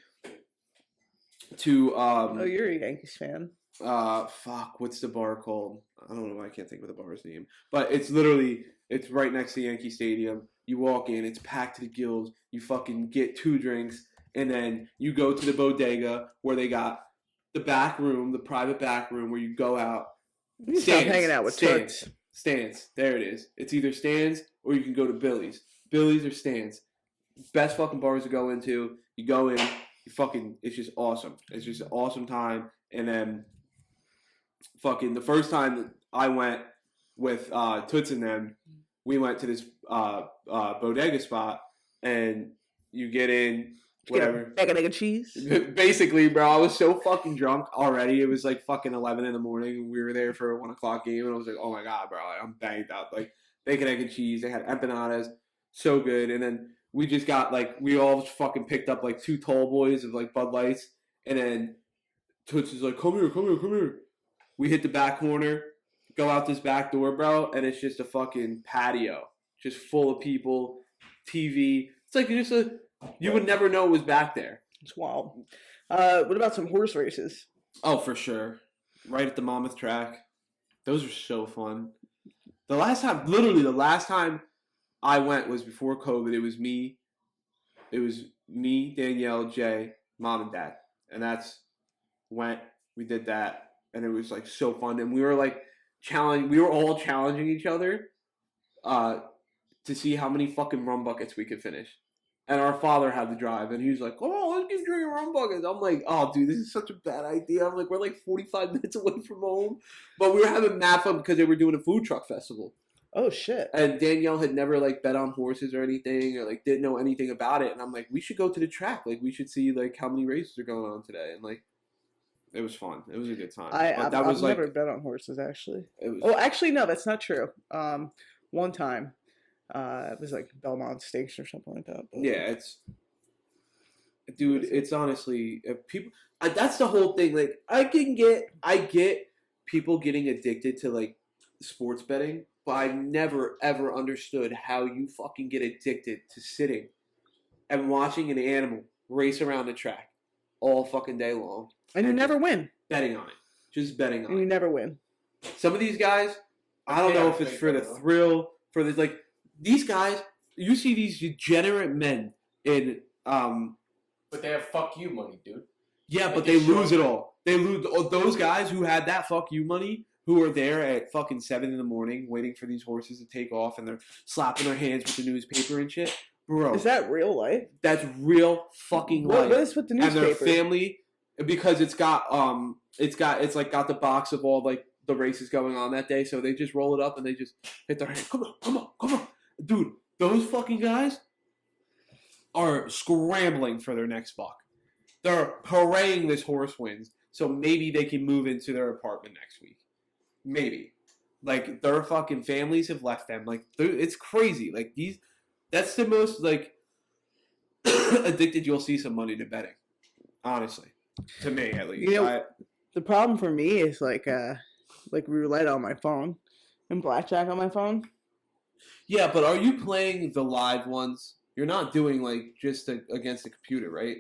to oh, you're a Yankees fan. What's the bar called? I don't know. I can't think of the bar's name. But it's right next to Yankee Stadium. You walk in, it's packed to the gills. You fucking get 2 drinks, and then you go to the bodega where they got the back room, the private back room where you go out. You stop hanging out with Toots. Stands. There it is. It's either Stands or you can go to Billy's. Billy's or Stands. Best fucking bars to go into. You go in, it's just awesome. It's just an awesome time. And then fucking the first time that I went with Toots and them, we went to this bodega spot, and you get in, whatever. Bag of nigga cheese. Basically, bro, I was so fucking drunk already. It was fucking 11 in the morning, and we were there for a 1 o'clock game, and I was like, oh my god, bro, I'm banged out. Bacon, egg, and cheese. They had empanadas, so good. And then we just got we all fucking picked up 2 tall boys of Bud Lights, and then Toots is like, come here. We hit the back corner, go out this back door, bro, and it's just a fucking patio, just full of people, TV. It's you would never know it was back there. It's wild. What about some horse races? Oh, for sure. Right at the Monmouth track. Those are so fun. The last time I went was before COVID. It was me, Danielle, Jay, Mom, and Dad. And went We did that, and it was like so fun. And we were like we were all challenging each other to see how many fucking rum buckets we could finish. And our father had to drive, and he was like, "Oh, let's keep drinking rum buckets." I'm like, "Oh, dude, this is such a bad idea." I'm like, "We're like 45 minutes away from home," but we were having mad fun because they were doing a food truck festival. Oh shit! And Danielle had never like bet on horses or anything, or like didn't know anything about it. And I'm like, "We should go to the track. Like, we should see like how many races are going on today." And like, it was fun. It was a good time. I've was like, never bet on horses actually. it was, Oh, actually, no, that's not true. One time, it was like Belmont Stakes or something like that. But... yeah, dude, it's honestly people. That's the whole thing. Like, I get people getting addicted to like sports betting, but I never ever understood how you fucking get addicted to sitting and watching an animal race around the track all fucking day long. And you never win. Betting on it. Just betting on And you it. never win. Some of these guys, I don't know if it's for the thrill, for the like these guys, you see these degenerate men in But they have fuck you money, dude. yeah, Like but they they lose show- it all. They lose those guys who had that fuck you money, who are there at fucking 7 a.m. waiting for these horses to take off, and they're slapping their hands with the newspaper and shit. Bro, Is that real life? that's real fucking What life. is with the And their newspaper? family, because it's got the box of all like the races going on that day, so they just roll it up and they just hit their hand. Come on, dude. Those fucking guys are scrambling for their next buck. They're praying this horse wins, so maybe they can move into their apartment next week. Maybe, like their fucking families have left them. Like it's crazy. Like that's the most like addicted you'll see somebody to betting. Honestly, to me at least. You know, the problem for me is like roulette on my phone and blackjack on my phone. Yeah, but are you playing the live ones? You're not doing like just against the computer, right?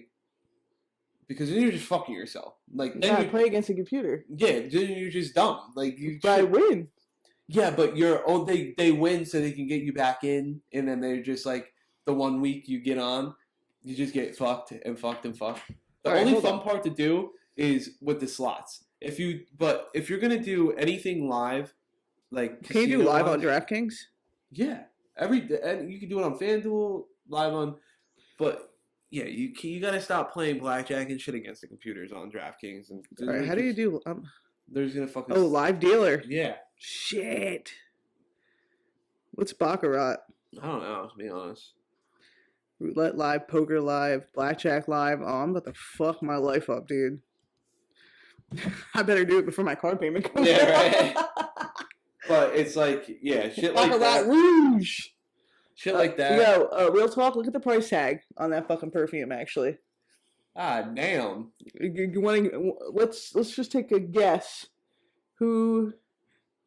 Because then you're just fucking yourself. Like then Yeah, I you play against a computer. yeah, then you're just dumb. Like you. But I win. Yeah, but they win so they can get you back in, and then they're just like the 1 week you get on, you just get fucked and fucked and fucked. The Alright, only hold fun on. part to do is with the slots. If you're gonna do anything live, like Can you do live on casino-wise, DraftKings? yeah, and you can do it on FanDuel, live on, but yeah, you gotta stop playing blackjack and shit against the computers on DraftKings. And All right, how do you do? There's gonna fucking Oh, live dealer. yeah. Shit. What's baccarat? I don't know, to be honest. Roulette live, poker live, blackjack live. Oh, I'm about to fuck my life up, dude. I better do it before my card payment comes. Yeah, right. But it's like, yeah, shit like Baccarat that. Rouge. Shit like that. Yo, real talk. Look at the price tag on that fucking perfume. Actually, Ah, damn. you wanting? Let's just take a guess. Who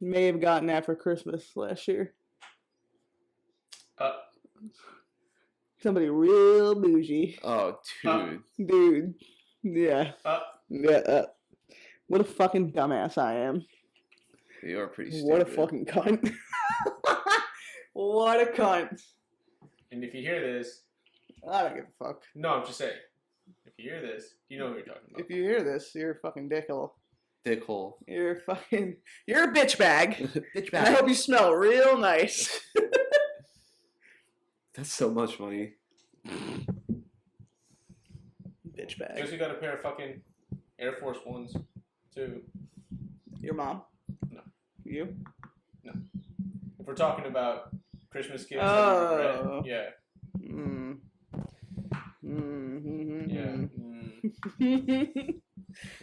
may have gotten that for Christmas last year? Somebody real bougie, Oh, dude. dude. Yeah, Uh, yeah. What a fucking dumbass I am. You are pretty stupid. What a fucking cunt. What a cunt. and if you hear this, I don't give a fuck. no, I'm just saying. If you hear this, you know what you're talking about. If you hear this, you're a fucking dickhole. Dickhole. You're a bitch bag. Bitch And I hope you smell real nice. That's so much money. Bitch bag. Josie got a pair of fucking Air Force Ones, too. Your mom? No. You? If we're talking about Christmas gifts, Oh. yeah. Mm. Yeah.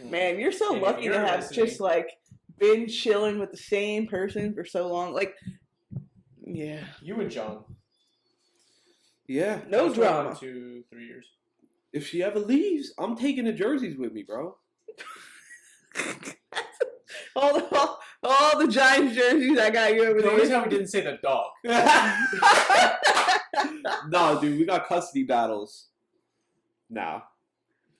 Man, you're so And if lucky to you're have listening- just like been chilling with the same person for so long. Like, yeah. You and John. Yeah. No What's going on, drama. 2-3 years. If she ever leaves, I'm taking the jerseys with me, bro. all the Giants jerseys I got you over Notice there. how we didn't say the dog. No, dude, we got custody battles now.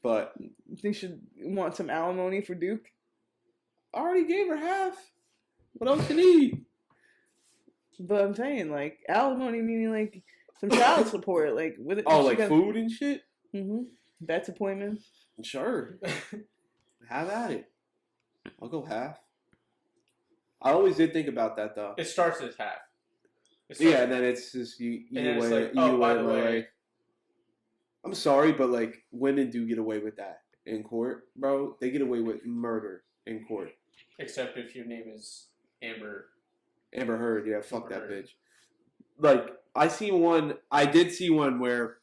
But Think should want some alimony for Duke? I already gave her half. What else you need? But I'm saying, like, alimony meaning like some child support, like with it. Oh, like food and shit? Mm-hmm. Bets appointments. Sure. Have at it. I'll go half. I always did think about that though. It starts as half. Yeah, and then it's just you And then either it's way. like, oh, by the my way. I'm sorry, but like women do get away with that in court, bro. They get away with murder in court. Except if your name is Amber. Amber Heard, yeah, fuck Amber that Heard. bitch. Like I did see one where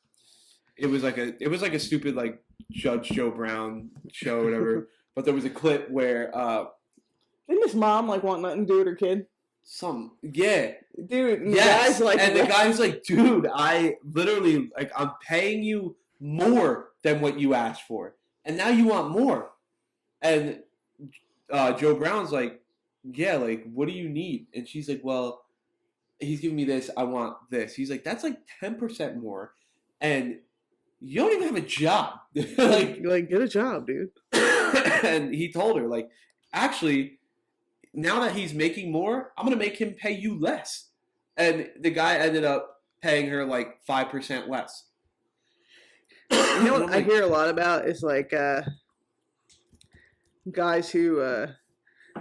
it was like a stupid like Judge Joe Brown show or whatever. But there was a clip where Didn't his mom like want nothing to do with her kid? Dude, and the guy's like, and the what? guy's like, dude, I literally like I'm paying you more than what you asked for, and now you want more. And Joe Brown's like, yeah, like what do you need? And she's like, well, he's giving me this, I want this. He's like, that's like 10% more, and you don't even have a job. like get a job, dude. And he told her like, actually, now that he's making more, I'm gonna make him pay you less. And the guy ended up paying her like 5% less. You know what I hear a lot about is like guys who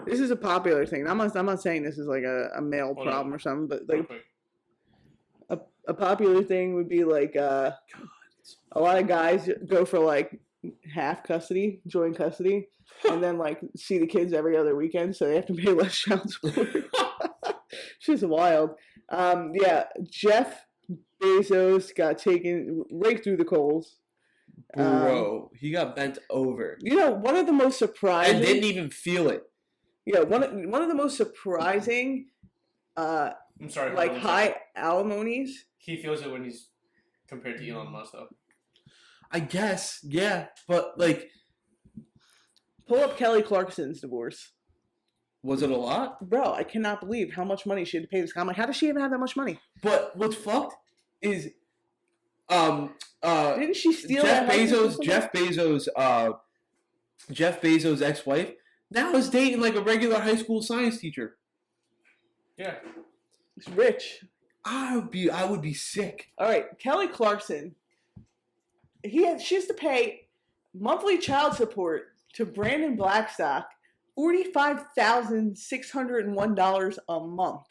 this is a popular thing. I'm not saying this is like a male Hold problem on. or something, but Real like quick. a popular thing would be like a lot of guys go for like half custody, joint custody, and then like see the kids every other weekend, so they have to pay less child support. She's wild. Yeah, Jeff Bezos got taken right through the coals. Bro, he got bent over You know, one of the most surprising. and didn't even feel it. Yeah, one of the most surprising, I'm sorry. hold like on one high second. alimonies. He feels it when he's compared to Elon Musk, though. I guess, yeah, but like, Pull up Kelly Clarkson's divorce. was it a lot? Bro, I cannot believe how much money she had to pay this guy. I'm like, how does she even have that much money? But what's fucked is, Didn't she steal Jeff that house or Bezos, something? Jeff Bezos' ex-wife now is dating like a regular high school science teacher. Yeah. He's rich. I would be sick. All right, Kelly Clarkson. She has to pay monthly child support to Brandon Blackstock, $45,601 a month,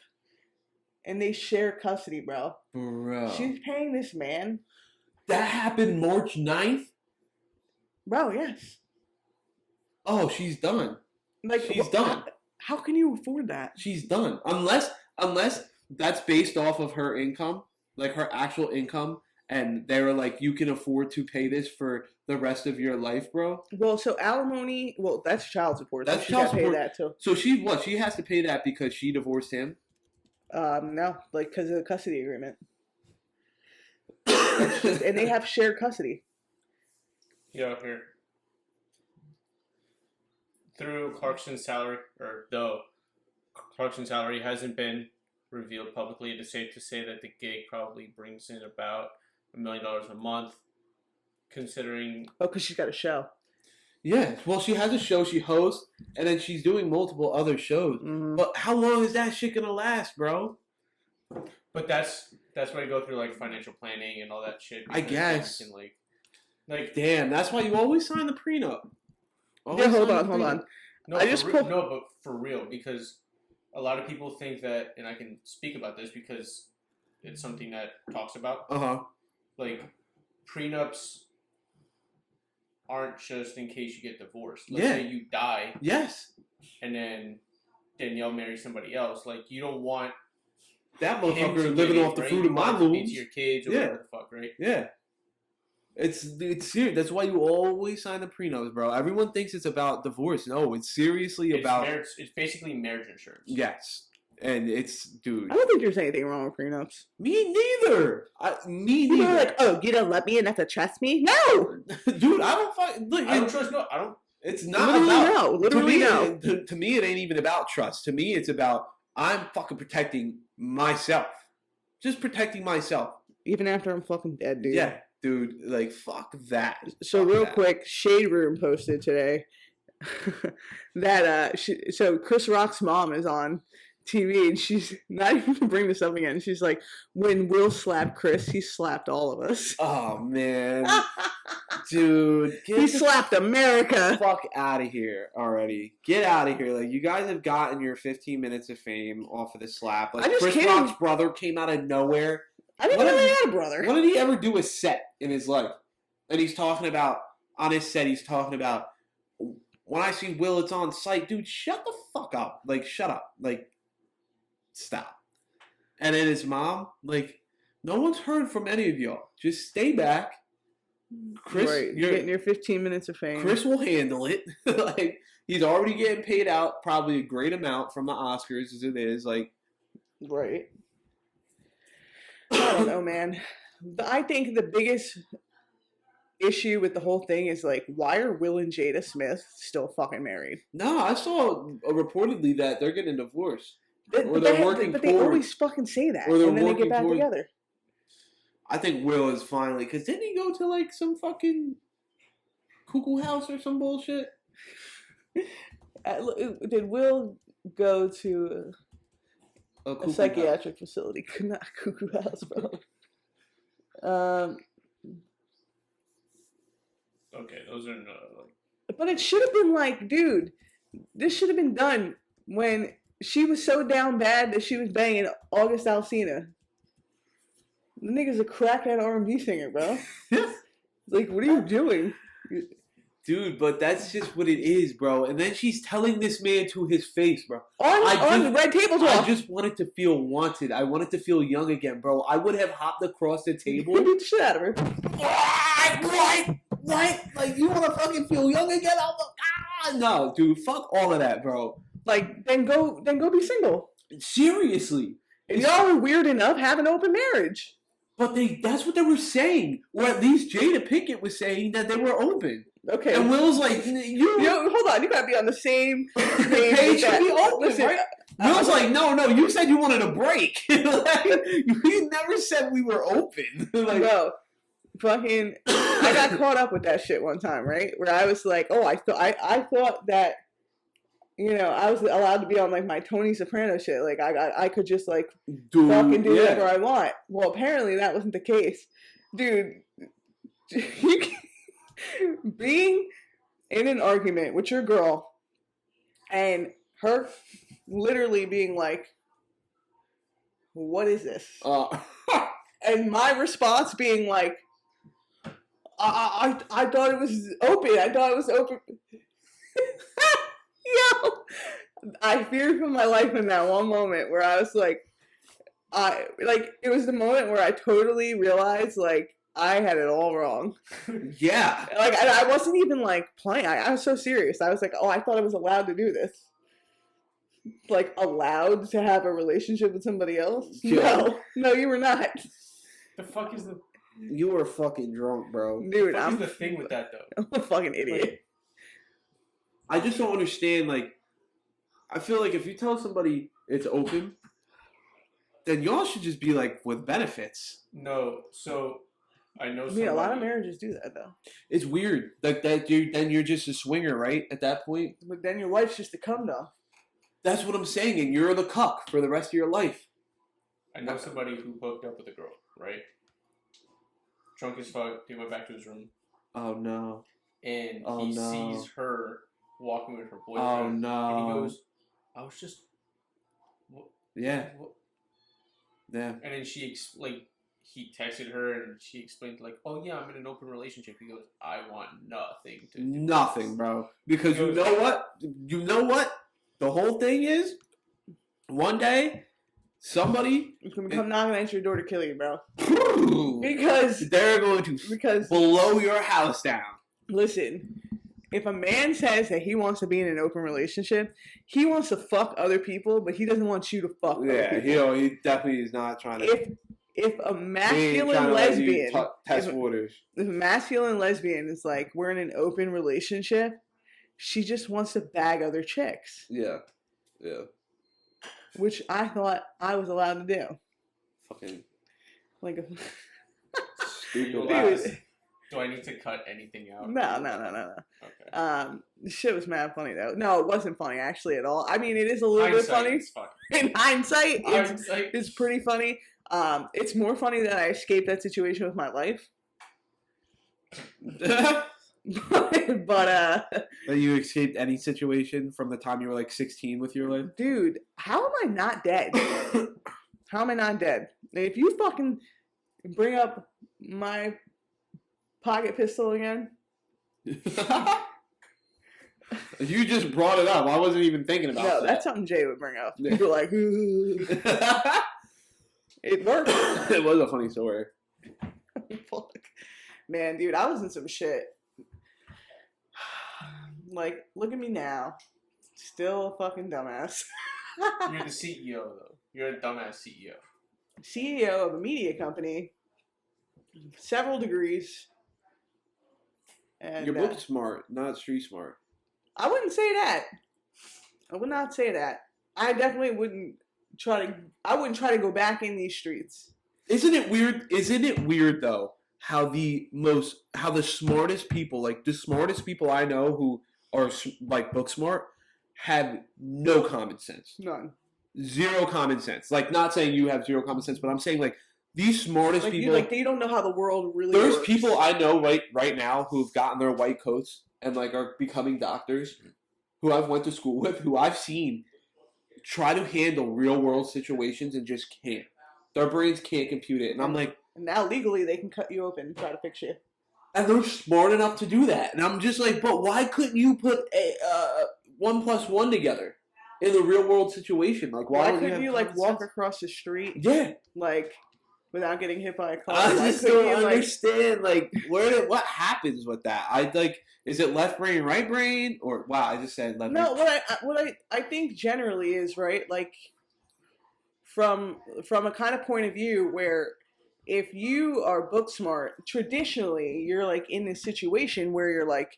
and they share custody, bro. Bro. She's paying this man, That happened March 9th? bro. Yes, Oh, she's done. like She's done. How can you afford that? She's done. Unless that's based off of her income, like her actual income, and they were like, you can afford to pay this for the rest of your life, bro. Well, so alimony. Well, that's child support. That's so she child gotta pay support. that too. So she has to pay that because she divorced him? No, like because of the custody agreement. And they have shared custody. Yeah, here. Through Clarkson's salary, or though Clarkson's salary hasn't been revealed publicly, it is safe to say that the gig probably brings in about $1 million a month, considering. Oh, because she's got a show. Yeah. Well, she has a show she hosts, and then she's doing multiple other shows. Mm-hmm. But how long is that shit gonna last, bro? But that's why you go through like financial planning and all that shit. I because guess. then you can, like Damn, that's why you always sign the prenup. Yeah, hold on. no, I just pulled- no, but for real, because a lot of people think that, and I can speak about this because it's something that talks about. Uh-huh. Like prenups aren't just in case you get divorced. Let's Yeah. say you die Yes. and then Danielle marries somebody else. Like you don't want That him to motherfucker get living it, off the right? fruit You of my want it to be looms. to your kids or Yeah. whatever the fuck, right? Yeah. It's serious. That's why you always sign the prenups, bro. Everyone thinks it's about divorce. No, it's seriously about Marriage, it's basically marriage insurance. yes. And it's dude. I don't think there's anything wrong with prenups. Me neither. Me People neither. are like, oh, you don't love me enough to trust me? No! Dude, I don't fucking look. I don't trust. No, I don't. It's not Literally about no. Literally to me, no. To me, it ain't even about trust. To me, it's about I'm fucking protecting myself. Just protecting myself. Even after I'm fucking dead, dude. Yeah, dude. Like fuck that. So Fuck real that. quick, Shade Room posted today that so Chris Rock's mom is on TV and she's not even gonna bring this up again. She's like, when Will slapped Chris, he slapped all of us. Oh man. Dude, get He the slapped America. fuck out of here already. Get out of here. Like, you guys have gotten your 15 minutes of fame off of the slap. Like, I just Chris can't- Rock's brother came out of nowhere. I didn't What know if- he had a brother. When did he ever do a set in his life? And he's talking about, on his set, he's talking about, when I see Will, it's on site. Dude, shut the fuck up. Like, shut up. Like, stop. And then his mom, like, no one's heard from any of y'all. Just stay back. Chris, right, you're getting your 15 minutes of fame. Chris will handle it. Like, he's already getting paid out probably a great amount from the Oscars as it is. Like, Right. I don't know, man. But I think the biggest issue with the whole thing is like, why are Will and Jada Smith still fucking married? no, I saw reportedly that they're getting divorced. But Or they they're have- working but they toward- always fucking say that, or they're and then they working get back toward- together. I think Will is finally, because didn't he go to like some fucking cuckoo house or some bullshit? Did Will go to a Cuckoo psychiatric facility? Not cuckoo house, bro. Okay, those are like. But it should have been like, dude, this should have been done when she was so down bad that she was banging August Alsina. The nigga's a crackhead R&B singer, bro. Like, what are you doing? Dude, but that's just what it is, bro. And then she's telling this man to his face, bro. On the red table I talk. just wanted to feel wanted. I wanted to feel young again, bro. I would have hopped across the table. Beat the shit out of her. What? Like, you want to fucking feel young again? No, dude. Fuck all of that, bro. Like, then go be single. Seriously. If y'all are weird enough, have an open marriage. But that's what they were saying. Or at least Jada Pinkett was saying that they were open. Okay. And Will's like, Hold on, you gotta be on the same page to be open, Listen, right? Will's like, no, you said you wanted a break. Like, you never said we were open. Like, no, fucking, I got caught up with that shit one time, right? Where I was like, oh, I thought that, you know, I was allowed to be on like my Tony Soprano shit. Like I could just like dude, fucking do whatever I want. Well, apparently that wasn't the case, dude. Being in an argument with your girl and her literally being like, what is this? And my response being like, I thought it was open. I thought it was open. Yo, I feared for my life in that one moment where I was like, it was the moment where I totally realized like I had it all wrong. yeah. Like I wasn't even like playing. I was so serious. I was like, oh, I thought I was allowed to do this. Like allowed to have a relationship with somebody else? Yeah. No, you were not. The fuck is the You were fucking drunk, bro. Dude, fuck I'm is the thing with that though? I'm a fucking idiot. I just don't understand, like, I feel like if you tell somebody it's open, then y'all should just be like with benefits. No, so I know. I mean, a lot of somebody- marriages do that though. It's weird. Like that you're just a swinger, right? At that point. But then your wife's just a cum doll. That's what I'm saying, and you're the cuck for the rest of your life. I know somebody who hooked up with a girl, right? Drunk as fuck. He went back to his room, Oh no. and Oh, he no. sees her walking with her boyfriend. Oh And he no. goes, "I was just." What, Yeah. what? Yeah. And then he texted her and she explained like, "Oh yeah, I'm in an open relationship." He goes, "I want nothing to do." Nothing, bro. Because you know what? You know what? The whole thing is, one day, somebody It's gonna come knocking at your door to kill you, bro. because they're going to Because blow your house down. listen, if a man says that he wants to be in an open relationship, he wants to fuck other people, but he doesn't want you to fuck other Yeah, people. he definitely is not trying to. If a he ain't masculine trying to let you lesbian, test if- waters. if a masculine lesbian is like, we're in an open relationship, she just wants to bag other chicks, Yeah, yeah. which I thought I was allowed to do. Fucking Like, stupid. Dude. ass. Do I need to cut anything out? no. Okay. The shit was mad funny though. No, it wasn't funny actually at all. I mean, it is a little bit Hindsight funny. is funny. In hindsight, it's Hindsight. it's pretty funny. It's more funny that I escaped that situation with my life. But That you escaped any situation from the time you were like 16 with your life? dude, how am I not dead? How am I not dead? If you fucking bring up my pocket pistol again, You just brought it up. I wasn't even thinking about no, that. that's something Jay would bring up. Yeah. People are like, it worked. It was a funny story. Fuck. Man, dude, I was in some shit. Like, look at me now. Still a fucking dumbass. You're the CEO, though. You're a dumbass CEO. CEO of a media company, several degrees. And You're book smart, not street smart. I wouldn't say that. I would not say that. I definitely wouldn't try to. I wouldn't try to go back in these streets. Isn't it weird? Isn't it weird though how the smartest people, like the smartest people I know who are like book smart, have no common sense. None. Zero common sense. Like, not saying you have zero common sense, but I'm saying like these smartest Like, people. they don't know how the world really There's works. people I know right now who've gotten their white coats and like are becoming doctors, who I've went to school with, who I've seen try to handle real world situations and just can't. Their brains can't compute it, and I'm like, And now legally they can cut you open and try to fix you. and they're smart enough to do that, and I'm just like, but why couldn't you put a 1 + 1 together in the real world situation? Like, Why don't couldn't have you like common walk sense? across the street Yeah. like without getting hit by a car? I Why just couldn't don't you, like, understand, like, what happens with that? Is it left brain, right brain, or wow? I just said left. No, brain. what I think generally is, right, like from a kind of point of view where if you are book smart, traditionally you're like in this situation where you're like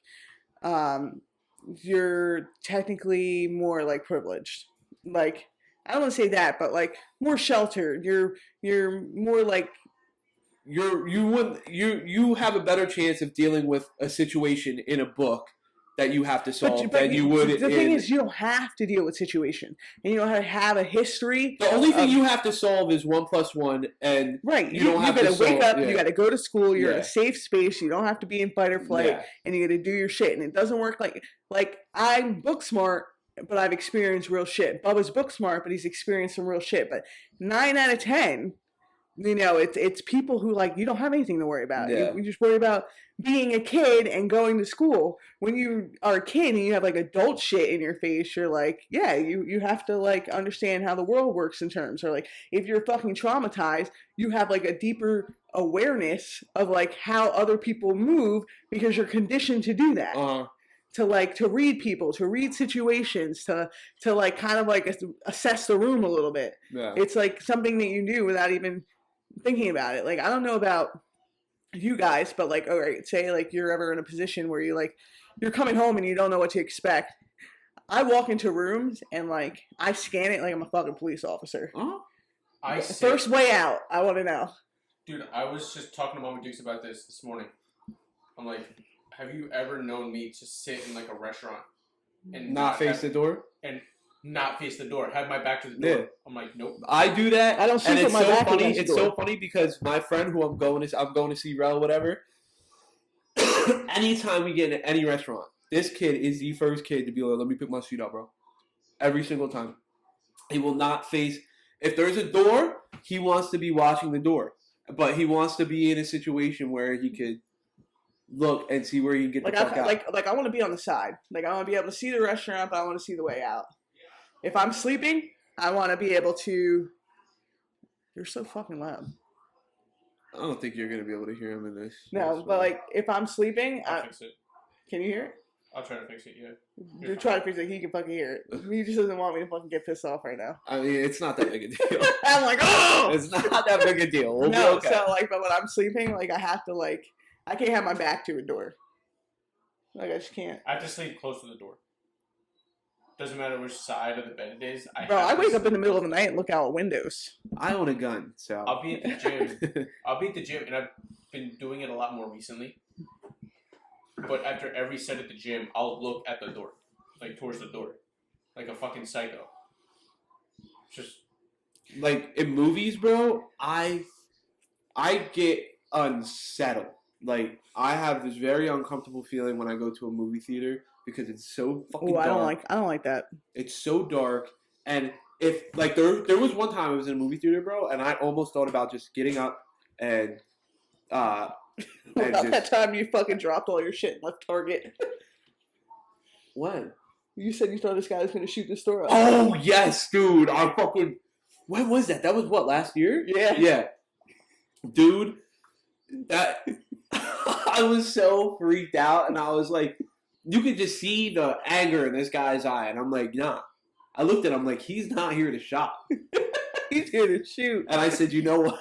you're technically more like privileged. Like, I don't want to say that, but like more sheltered. You're more like You have a better chance of dealing with a situation in a book that you have to solve than you would. The thing is, you don't have to deal with situation, and you don't have to have a history. The only thing you have to solve is 1 + 1, and Right, you don't have gotta to wake solve- up. yeah. You gotta go to school. You're in Yeah. a safe space. You don't have to be in fight or flight, Yeah. and you gotta do your shit. And it doesn't work like I'm book smart, but I've experienced real shit. Bubba's book smart, but he's experienced some real shit. But 9 out of 10, you know, it's people who like you don't have anything to worry about. Yeah. You just worry about being a kid and going to school. When you are a kid and you have like adult shit in your face, you're like, yeah, you have to like understand how the world works in terms. Or like if you're fucking traumatized, you have like a deeper awareness of like how other people move because you're conditioned to do that. To read people, to read situations, to like kind of like assess the room a little bit. Yeah. It's like something that you do without even thinking about it. Like, I don't know about you guys, but like, all right, say like you're ever in a position where you're coming home and you don't know what to expect. I walk into rooms and like I scan it like I'm a fucking police officer. First way out, I want to know. Dude, I was just talking to Mama Dukes about this morning. I'm like, have you ever known me to sit in like a restaurant and Not face the door? And not face the door, have my back to the door? Yeah. I'm like, nope. I do that. I don't sleep and with it's my so back funny. against the It's so door. funny because my friend who I'm going to see, Rel, whatever. Anytime we get into any restaurant, this kid is the first kid to be like, "Let me pick my seat up, bro." Every single time, he will not face. If there's a door, he wants to be watching the door, but he wants to be in a situation where he could look and see where he can get Like the fuck out. I want to be on the side. Like, I want to be able to see the restaurant, but I want to see the way out. If I'm sleeping, I want to be able to. You're so fucking loud. I don't think you're gonna be able to hear him in this. No, but like if I'm sleeping, I'll fix it. can you hear it? I'll try to fix it, yeah. You're trying to fix it. He can fucking hear it. He just doesn't want me to fucking get pissed off right now. I mean, it's not that big a deal. I'm like, oh! It's not that big a deal. We'll be No, okay. so like, but when I'm sleeping, like I have to like, I can't have my back to a door. Like I just can't. I have to sleep close to the door. Doesn't matter which side of the bed it is. Bro, have I to wake up sleep in the middle of the close. night and look out windows. I own a gun, so I'll be at the gym. I'll be at the gym, and I've been doing it a lot more recently. But after every set at the gym, I'll look at the door, like towards the door, like a fucking psycho. Just like in movies, bro. I get unsettled Like, I have this very uncomfortable feeling when I go to a movie theater because it's so fucking Oh, dark. I don't like that. It's so dark, and if like there was one time I was in a movie theater, bro, and I almost thought about just getting up and and About that just time you fucking dropped all your shit and left Target. when? You said you thought this guy was going to shoot the store up. Oh yes, dude! I fucking when was that? That was what, last year? Yeah. Yeah, dude. That I was so freaked out, and I was like, you could just see the anger in this guy's eye, and I'm like, nah. I looked at him like, he's not here to shop. He's here to shoot. And I said, you know what?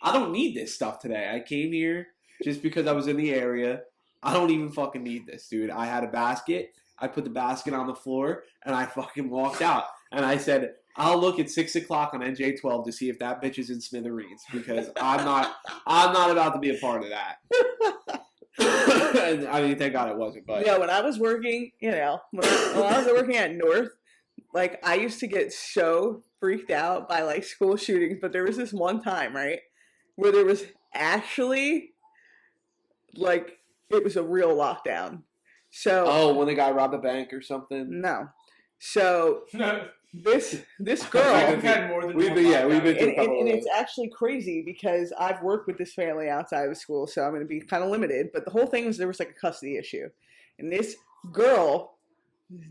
I don't need this stuff today. I came here just because I was in the area. I don't even fucking need this, dude. I had a basket. I put the basket on the floor, and I fucking walked out. And I said, I'll look at 6 o'clock on NJ12 to see if that bitch is in smithereens, because I'm not about to be a part of that. And, I mean, thank God it wasn't. But Yeah, when I was working, when I was working at North, like, I used to get so freaked out by, like, school shootings. But there was this one time, right, where there was actually, like, it was a real lockdown. So when the guy robbed a bank or something. no, so this girl. We've had more than We've one been lockdown. through a couple And of it's actually crazy because I've worked with this family outside of school, so I'm going to be kind of limited. But the whole thing was there was like a custody issue. And this girl's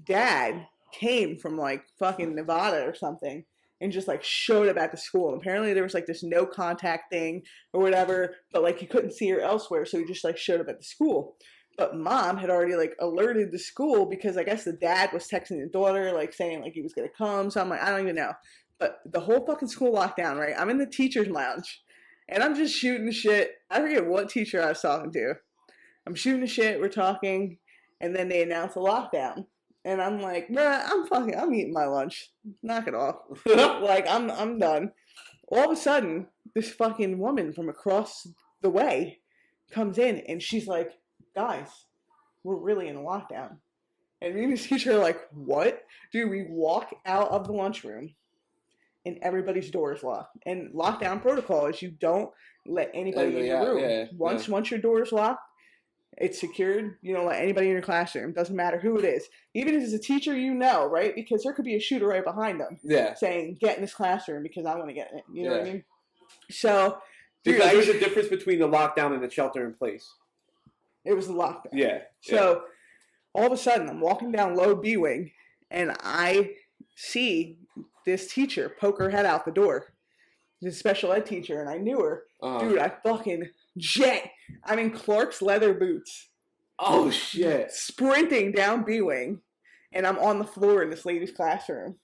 dad came from like fucking Nevada or something and just like showed up at the school. And apparently there was like this no contact thing or whatever, but like he couldn't see her elsewhere, so he just like showed up at the school. But mom had already like alerted the school because I guess the dad was texting the daughter like saying like he was gonna come. So I'm like, I don't even know. But the whole fucking school locked down, right? I'm in the teacher's lounge and I'm just shooting the shit. I forget what teacher I was talking to. I'm shooting the shit, we're talking, and then they announce a lockdown. And I'm like, bruh, I'm eating my lunch. Knock it off. Like I'm done. All of a sudden, this fucking woman from across the way comes in and she's like, guys, we're really in a lockdown. And me and this teacher are like, what? Dude, we walk out of the lunchroom and everybody's door is locked. And lockdown protocol is you don't let anybody in your room. Once your door is locked, it's secured. You don't let anybody in your classroom. Doesn't matter who it is. Even if it's a teacher you know, right? Because there could be a shooter right behind them. Yeah. Saying, get in this classroom because I want to get in it. You know what I mean? So, dude, because there's a difference between the lockdown and the shelter in place. It was a lockdown. Yeah. So, all of a sudden, I'm walking down low B wing, and I see this teacher poke her head out the door. This special ed teacher, and I knew her. Dude, I fucking I'm in Clark's leather boots. Oh, shit. Sprinting down B wing, and I'm on the floor in this lady's classroom.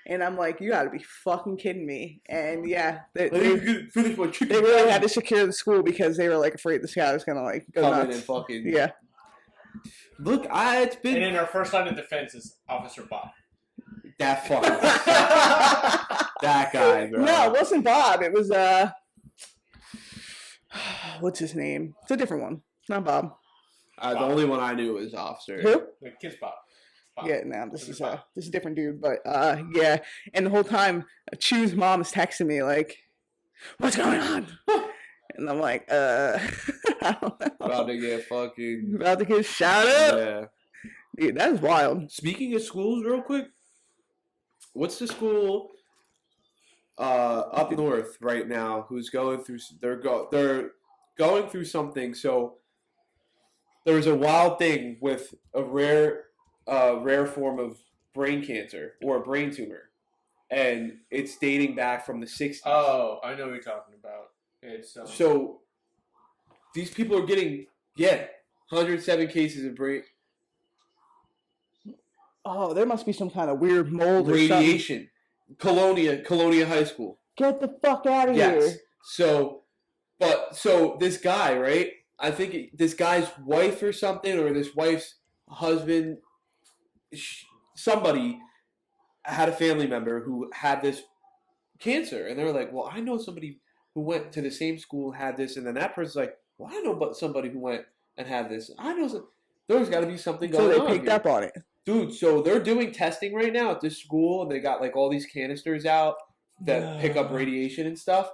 And I'm like, you gotta be fucking kidding me. And yeah, they really had to secure the school because they were like afraid this guy was gonna like go come nuts. in and fucking Yeah. Look, it's been And in our first line of defense is Officer Bob. that fucking that guy, bro. No, it wasn't Bob. It was what's his name? It's a different one. It's not Bob. The only one I knew was Officer. Who? The kid's Bob. Yeah, no, this is a different dude. But yeah, and the whole time, Chew's mom is texting me like, "What's going on?" And I'm like, I don't know. About to get fucking About to get shot up. Yeah. Dude, that is wild. Speaking of schools, real quick, what's the school up north right now who's going through? They're going through something. So there's a wild thing with a rare form of brain cancer or a brain tumor, and it's dating back from the 60s. Oh, I know what you're talking about. It's So these people are getting 107 cases of brain Oh, there must be some kind of weird mold or something. radiation. Colonia High School. Get the fuck out of Yes. here. So this guy, right? I think this guy's wife or something, or this wife's husband, somebody had a family member who had this cancer, and they were like, "Well, I know somebody who went to the same school and had this," and then that person's like, "Well, I know about somebody who went and had this. I know there's got to be something So going they on picked here." up on it. Dude, so they're doing testing right now at this school, and they got like all these canisters out that pick up radiation and stuff.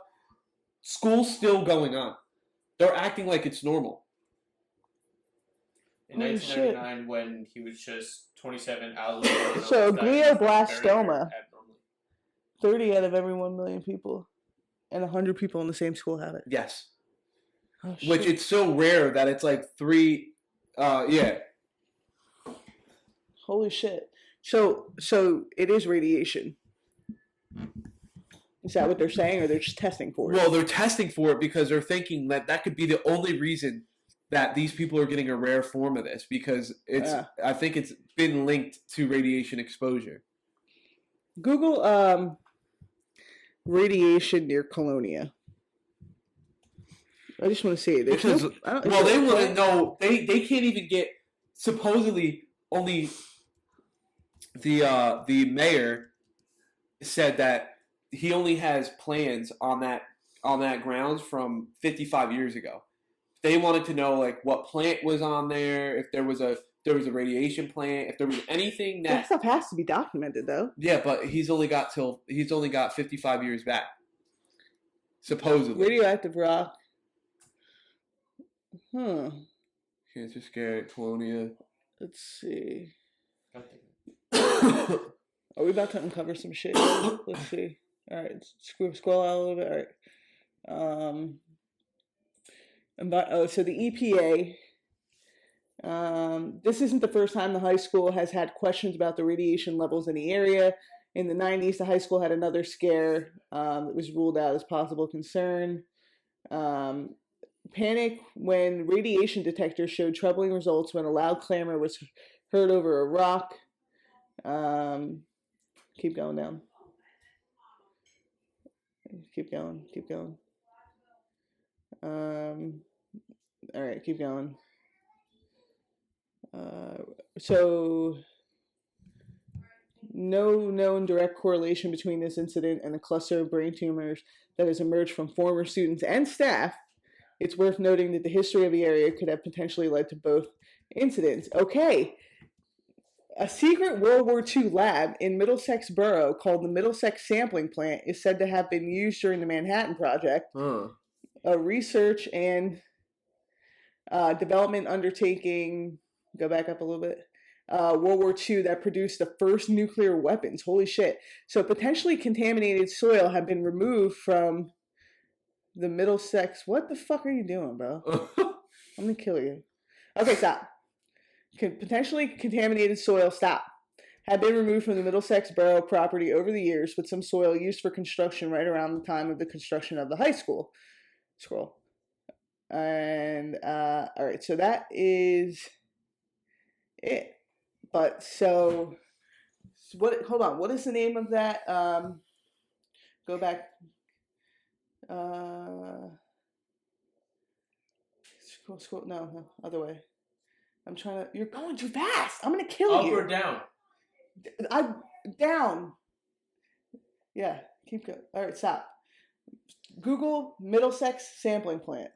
School's still going on. They're acting like it's normal. In Holy 1999, when he was just 27, Aloe So, was diagnosed with glioblastoma. very abnormally. 30 out of every 1 million people. And 100 people in the same school have it. Yes. Oh, Which shit. it's so rare that it's like 3. Yeah. Holy shit. So it is radiation. Is that what they're saying, or they're just testing for it? Well, they're testing for it because they're thinking that could be the only reason that these people are getting a rare form of this, because I think it's been linked to radiation exposure. Google radiation near Colonia. I just want to see it. Because they want to know. They can't even get. Supposedly, only the mayor said that he only has plans on that grounds from 55 years ago. They wanted to know like what plant was on there, if there was a radiation plant, if there was anything that stuff has to be documented, though. Yeah, but he's only got 55 years back. Supposedly. Radioactive rock. Huh. Cancer scare at Colonia. Let's see. Are Are we about to uncover some shit? Let's see. All right, scroll out a little bit. All right. So the EPA. This isn't the first time the high school has had questions about the radiation levels in the area. In the 90s, the high school had another scare that was ruled out as possible concern. Panic when radiation detectors showed troubling results when a loud clamor was heard over a rock. Keep going down. Keep going. All right, keep going. So, no known direct correlation between this incident and the cluster of brain tumors that has emerged from former students and staff. It's worth noting that the history of the area could have potentially led to both incidents. Okay. A secret World War II lab in Middlesex Borough called the Middlesex Sampling Plant is said to have been used during the Manhattan Project, a research and development undertaking. Go back up a little bit. World War II that produced the first nuclear weapons. Holy shit. So potentially contaminated soil had been removed from the Middlesex. What the fuck are you doing, bro? I'm going to kill you. Okay, stop. Potentially contaminated soil, stop. Had been removed from the Middlesex Borough property over the years, with some soil used for construction right around the time of the construction of the high school. Scroll. And, all right, so that is it. But so what? Hold on. What is the name of that? Go back. Scroll. No, other way. I'm trying to. You're going too fast. I'm gonna kill you. Up or down? I'm down. Yeah, keep going. All right, stop. Google Middlesex Sampling Plant.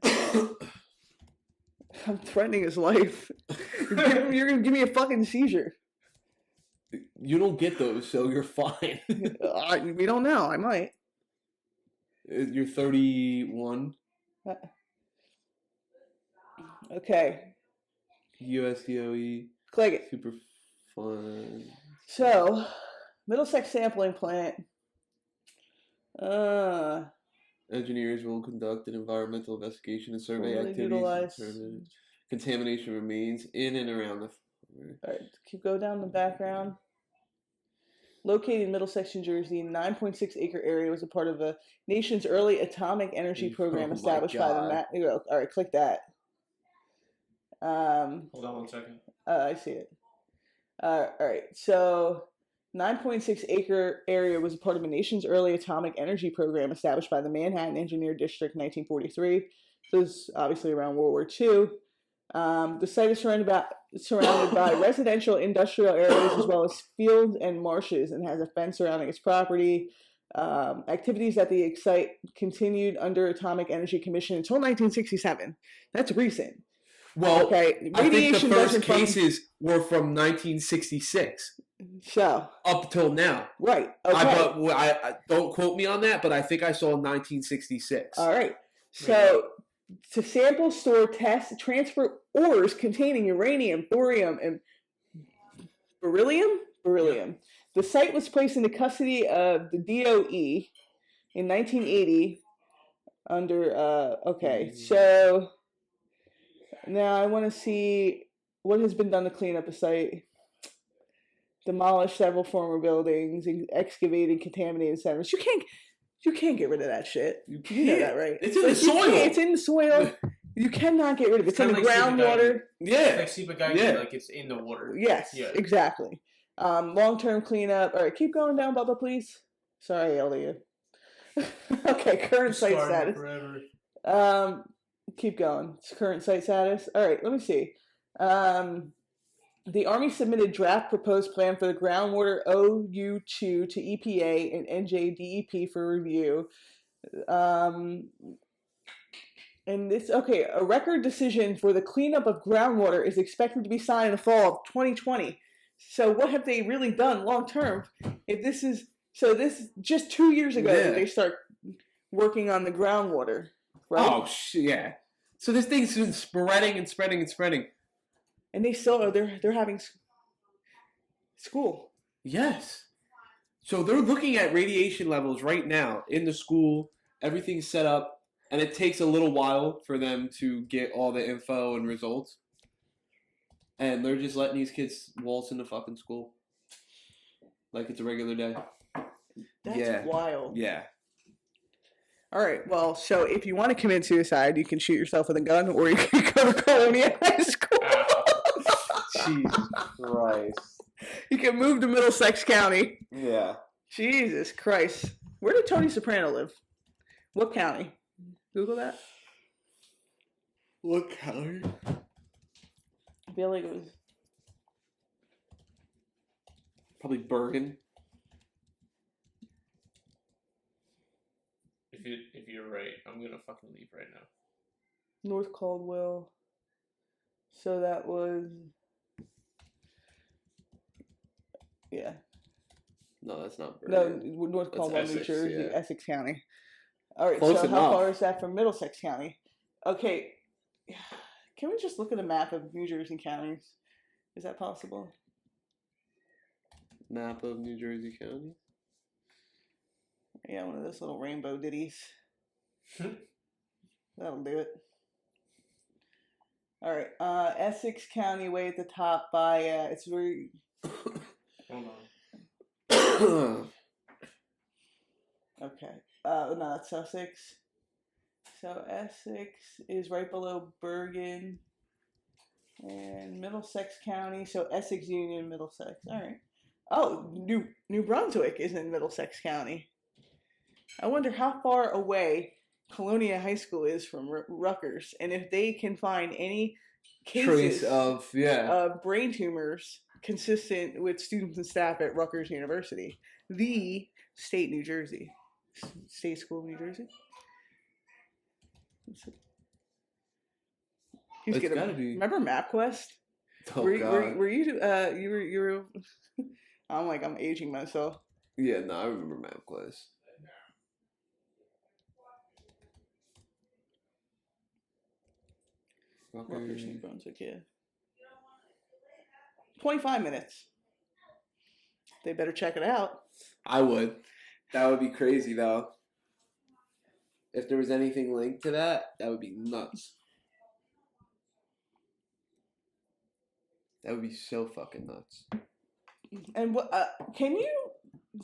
I'm threatening his life. You're gonna give me a fucking seizure. You don't get those, so you're fine. We don't know. I might. You're 31. Okay. USDOE. Click it. Super fun. So, Middlesex Sampling Plant. Engineers will conduct an environmental investigation and survey Fully activities. utilized. Contamination remains in and around the. All right, keep going down the background. Located in Middlesex, New Jersey, 9.6 acre area was a part of the nation's early atomic energy program established by the. All right, click that. Hold on 1 second. I see it. All right, so 9.6 acre area was a part of the nation's early atomic energy program established by the Manhattan Engineer District in 1943. So this is obviously around World War II. The site is surrounded by residential industrial areas as well as fields and marshes, and has a fence surrounding its property. Activities at the site continued under Atomic Energy Commission until 1967. That's recent. Well, okay. I think the first cases were from 1966. So up till now, right? Okay. I don't quote me on that, but I think I saw 1966. All right. So to sample, store, test, transfer ores containing uranium, thorium, and beryllium. Beryllium. The site was placed in the custody of the DOE in 1980 under. Okay, so now I want to see what has been done to clean up the site. Demolished several former buildings, excavated contaminated sediments. You can't get rid of that shit. You know that, right? It's in the soil. It's in the soil. You cannot get rid of it. It's in the groundwater. Yeah. Like Sibagaki, like it's in the water. Yes, exactly. Long-term cleanup. All right, keep going down, Bubba, please. Sorry, I yelled at you. Okay, current site status. Keep going. It's current site status. All right, let me see. The Army submitted draft proposed plan for the groundwater OU2 to EPA and NJDEP for review. And this, okay, a record decision for the cleanup of groundwater is expected to be signed in the fall of 2020. So what have they really done long term? If this is, so this just 2 years ago that they start working on the groundwater, right? Oh, yeah. So this thing's been spreading and spreading and spreading. And they still are, they're having school. Yes. So they're looking at radiation levels right now in the school. Everything's set up, and it takes a little while for them to get all the info and results. And they're just letting these kids waltz into fucking school like it's a regular day. That's wild. Yeah. All right. Well, so if you want to commit suicide, you can shoot yourself with a gun, or you can go to Colonia High School. Jesus Christ. You can move to Middlesex County. Yeah. Jesus Christ. Where did Tony Soprano live? What county? Google that. What county? I feel like it was Probably Bergen. If you're right, I'm gonna fucking leave right now. North Caldwell. So that was, yeah. No, that's not Bergen. No, North That's Caldwell, Essex, New Jersey, yeah. Essex County. All right, Close so enough. how far is that from Middlesex County? Okay, can we just look at a map of New Jersey counties? Is that possible? Map of New Jersey County. Yeah, one of those little rainbow ditties. That'll do it. All right, Essex County, way at the top by it's very. Hold on. Okay. No, that's Sussex. So Essex is right below Bergen and Middlesex County. So Essex Union, Middlesex. All right. Oh, New Brunswick is in Middlesex County. I wonder how far away Colonia High School is from Rutgers, and if they can find any cases Trace of brain tumors consistent with students and staff at Rutgers University, the state New Jersey, state school of New Jersey. He's It's gonna gotta be. remember MapQuest. Oh, were God. you were I'm like, I'm aging myself. Yeah, no, I remember MapQuest. Rutgers, New Brunswick, yeah. 25 minutes. They better check it out. I would. That would be crazy, though. If there was anything linked to that, that would be nuts. That would be so fucking nuts. And what can you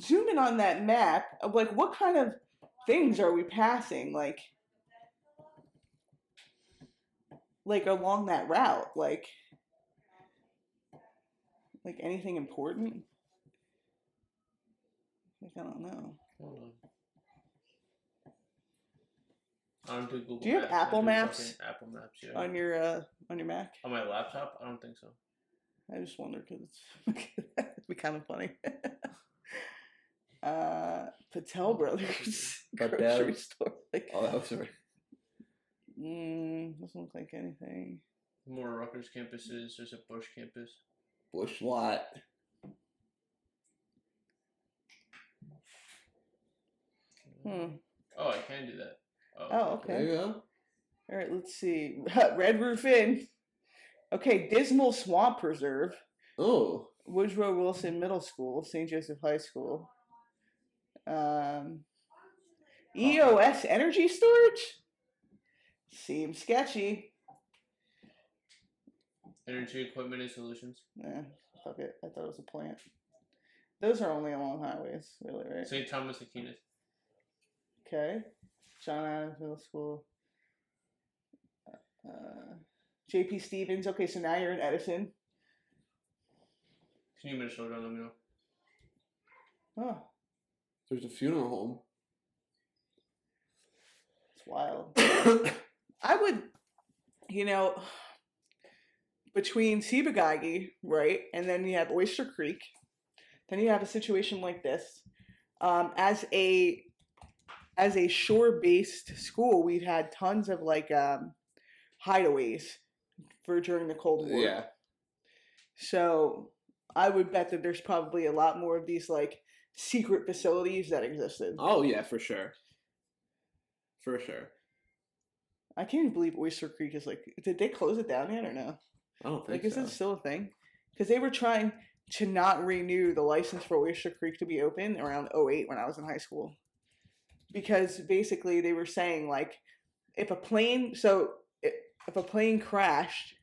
zoom in on that map of like what kind of things are we passing like along that route, like anything important? Like, I don't know. Hold on. I don't do Google Do you have Maps, I Apple do Maps? fucking Apple Maps, yeah. On your Mac? On my laptop? I don't think so. I just wonder because it'd be kind of funny. Patel Brothers Patel. grocery store. Like, Oh, that was right. Doesn't look like anything. More Rutgers campuses. There's a Bush campus. Bush lot. Hmm. Oh, I can do that. Oh, okay. There you go. All right, let's see. Red Roof Inn. Okay, Dismal Swamp Preserve. Oh. Woodrow Wilson Middle School, St. Joseph High School. EOS Energy Storage? Seems sketchy. Energy Equipment and Solutions. Nah, fuck it. I thought it was a plant. Those are only along highways, really, right? St. Thomas Aquinas. Okay. John Adams Middle School. J.P. Stevens. Okay, so now you're in Edison. Can you Minnesota? Let me know. Oh, There's a funeral home. it's wild. I would, between Ciba-Geigy, right, and then you have Oyster Creek, then you have a situation like this. As a shore-based school, we've had tons of hideaways for during the Cold War. Yeah. So I would bet that there's probably a lot more of these secret facilities that existed. Oh yeah, for sure. For sure. I can't even believe Oyster Creek is did they close it down yet or no? I don't think Is so. it still a thing? Because they were trying to not renew the license for Oyster Creek to be open around 2008 when I was in high school. Because basically they were saying if a plane crashed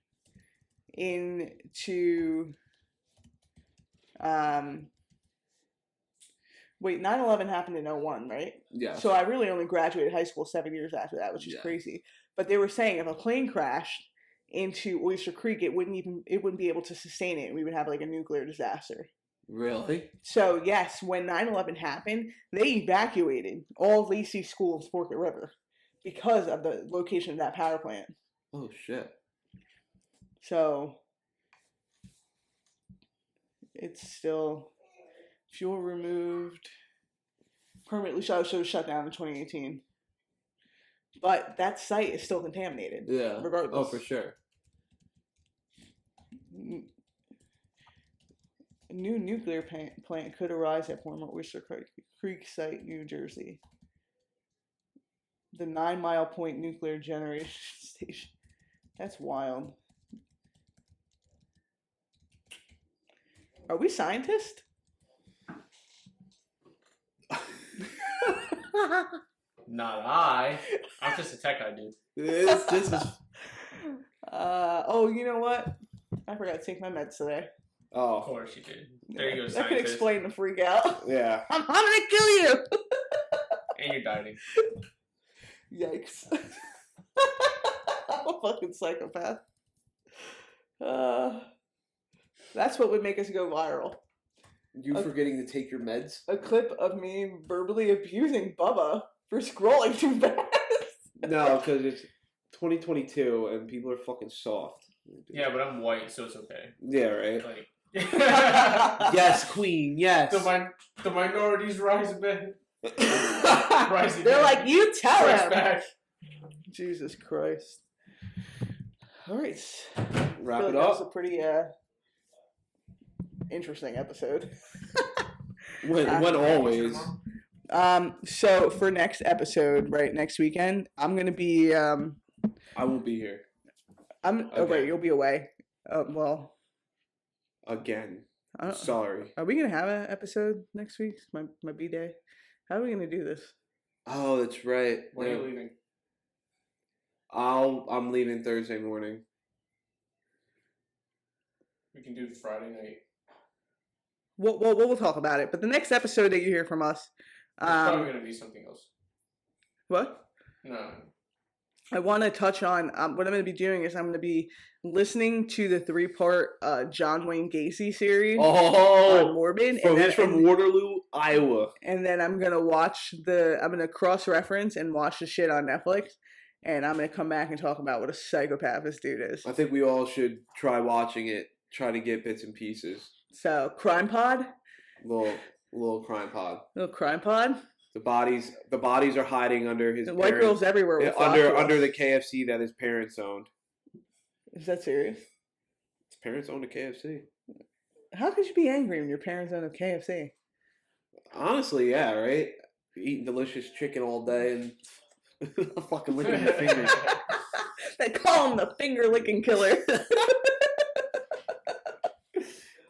into 9/11 happened in 2001, right? Yeah. So I really only graduated high school 7 years after that, which is crazy. But they were saying if a plane crashed into Oyster Creek, it wouldn't be able to sustain it, and we would have a nuclear disaster. Really? So yes, when 9/11 happened, they evacuated all Lacey School in Forked River because of the location of that power plant. Oh shit. So it's still fuel removed, permanently shut down in 2018. But that site is still contaminated. Yeah. Regardless. Oh, for sure. A new nuclear plant could arise at former Oyster Creek site, New Jersey. The 9 Mile Point Nuclear Generation Station. That's wild. Are we scientists? Not I. I'm just a tech guy, dude. This is. Oh, you know what? I forgot to take my meds today. Of Oh. course you did. There you go, That scientist. could explain the freak out. Yeah. I'm gonna kill you! And you're dieting. Yikes. I'm a fucking psychopath. That's what would make us go viral. You forgetting to take your meds? A clip of me verbally abusing Bubba for scrolling too fast. No, because it's 2022 and people are fucking soft. Yeah, but I'm white, so it's okay. Yeah, right? Like, Yes, queen, yes. The minorities rise back. Rising They're back. like, you tell Press him. back. Jesus Christ. All right. Wrap I feel it like that was a up. pretty interesting episode. When always. So for next episode, right, next weekend, I'm gonna be I won't be here. Oh right, you'll be away. Well, Again. I don't, Sorry. are we gonna have an episode next week? My B day. How are we gonna do this? Oh, that's right. When are you leaving? I'm leaving Thursday morning. We can do Friday night. We'll talk about it. But the next episode that you hear from us, It's probably gonna be something else. what? No. I want to touch on what I'm going to be doing is I'm going to be listening to the 3-part John Wayne Gacy series on Oh, Morbid, it's from Waterloo, Iowa. and then I'm going to I'm going to cross-reference and watch the shit on Netflix, and I'm going to come back and talk about what a psychopath this dude is. I think we all should try watching it. Try to get bits and pieces. So, Crime Pod? Little crime pod. Little Crime Pod? The bodies are hiding under his The white parents- girls everywhere. Yeah, under the KFC that his parents owned. Is that serious? His parents owned a KFC. How could you be angry when your parents own a KFC? Honestly, yeah, right? Eating delicious chicken all day and fucking licking your fingers. They call him the finger licking killer.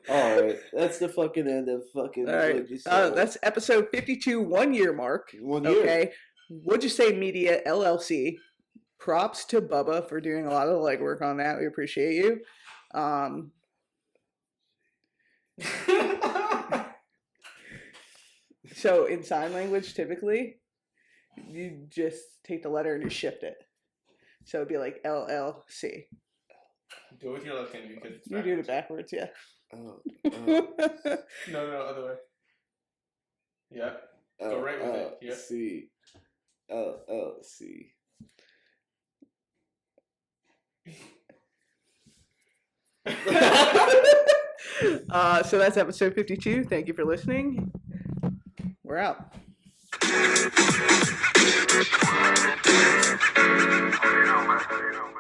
All right, that's the fucking end of fucking. All right, What'd you say? that's episode 52, 1 year mark. 1 year. Okay, What'd You Say Media LLC. Props to Bubba for doing a lot of the legwork on that. We appreciate you. So in sign language, typically, you just take the letter and you shift it. So it'd be like LLC. Do it with your left hand because it's You do it backwards, yeah. Oh, No, other way. Yeah. Go right with it. Yep. C. LLC. So that's episode 52. Thank you for listening. We're out. You know, man.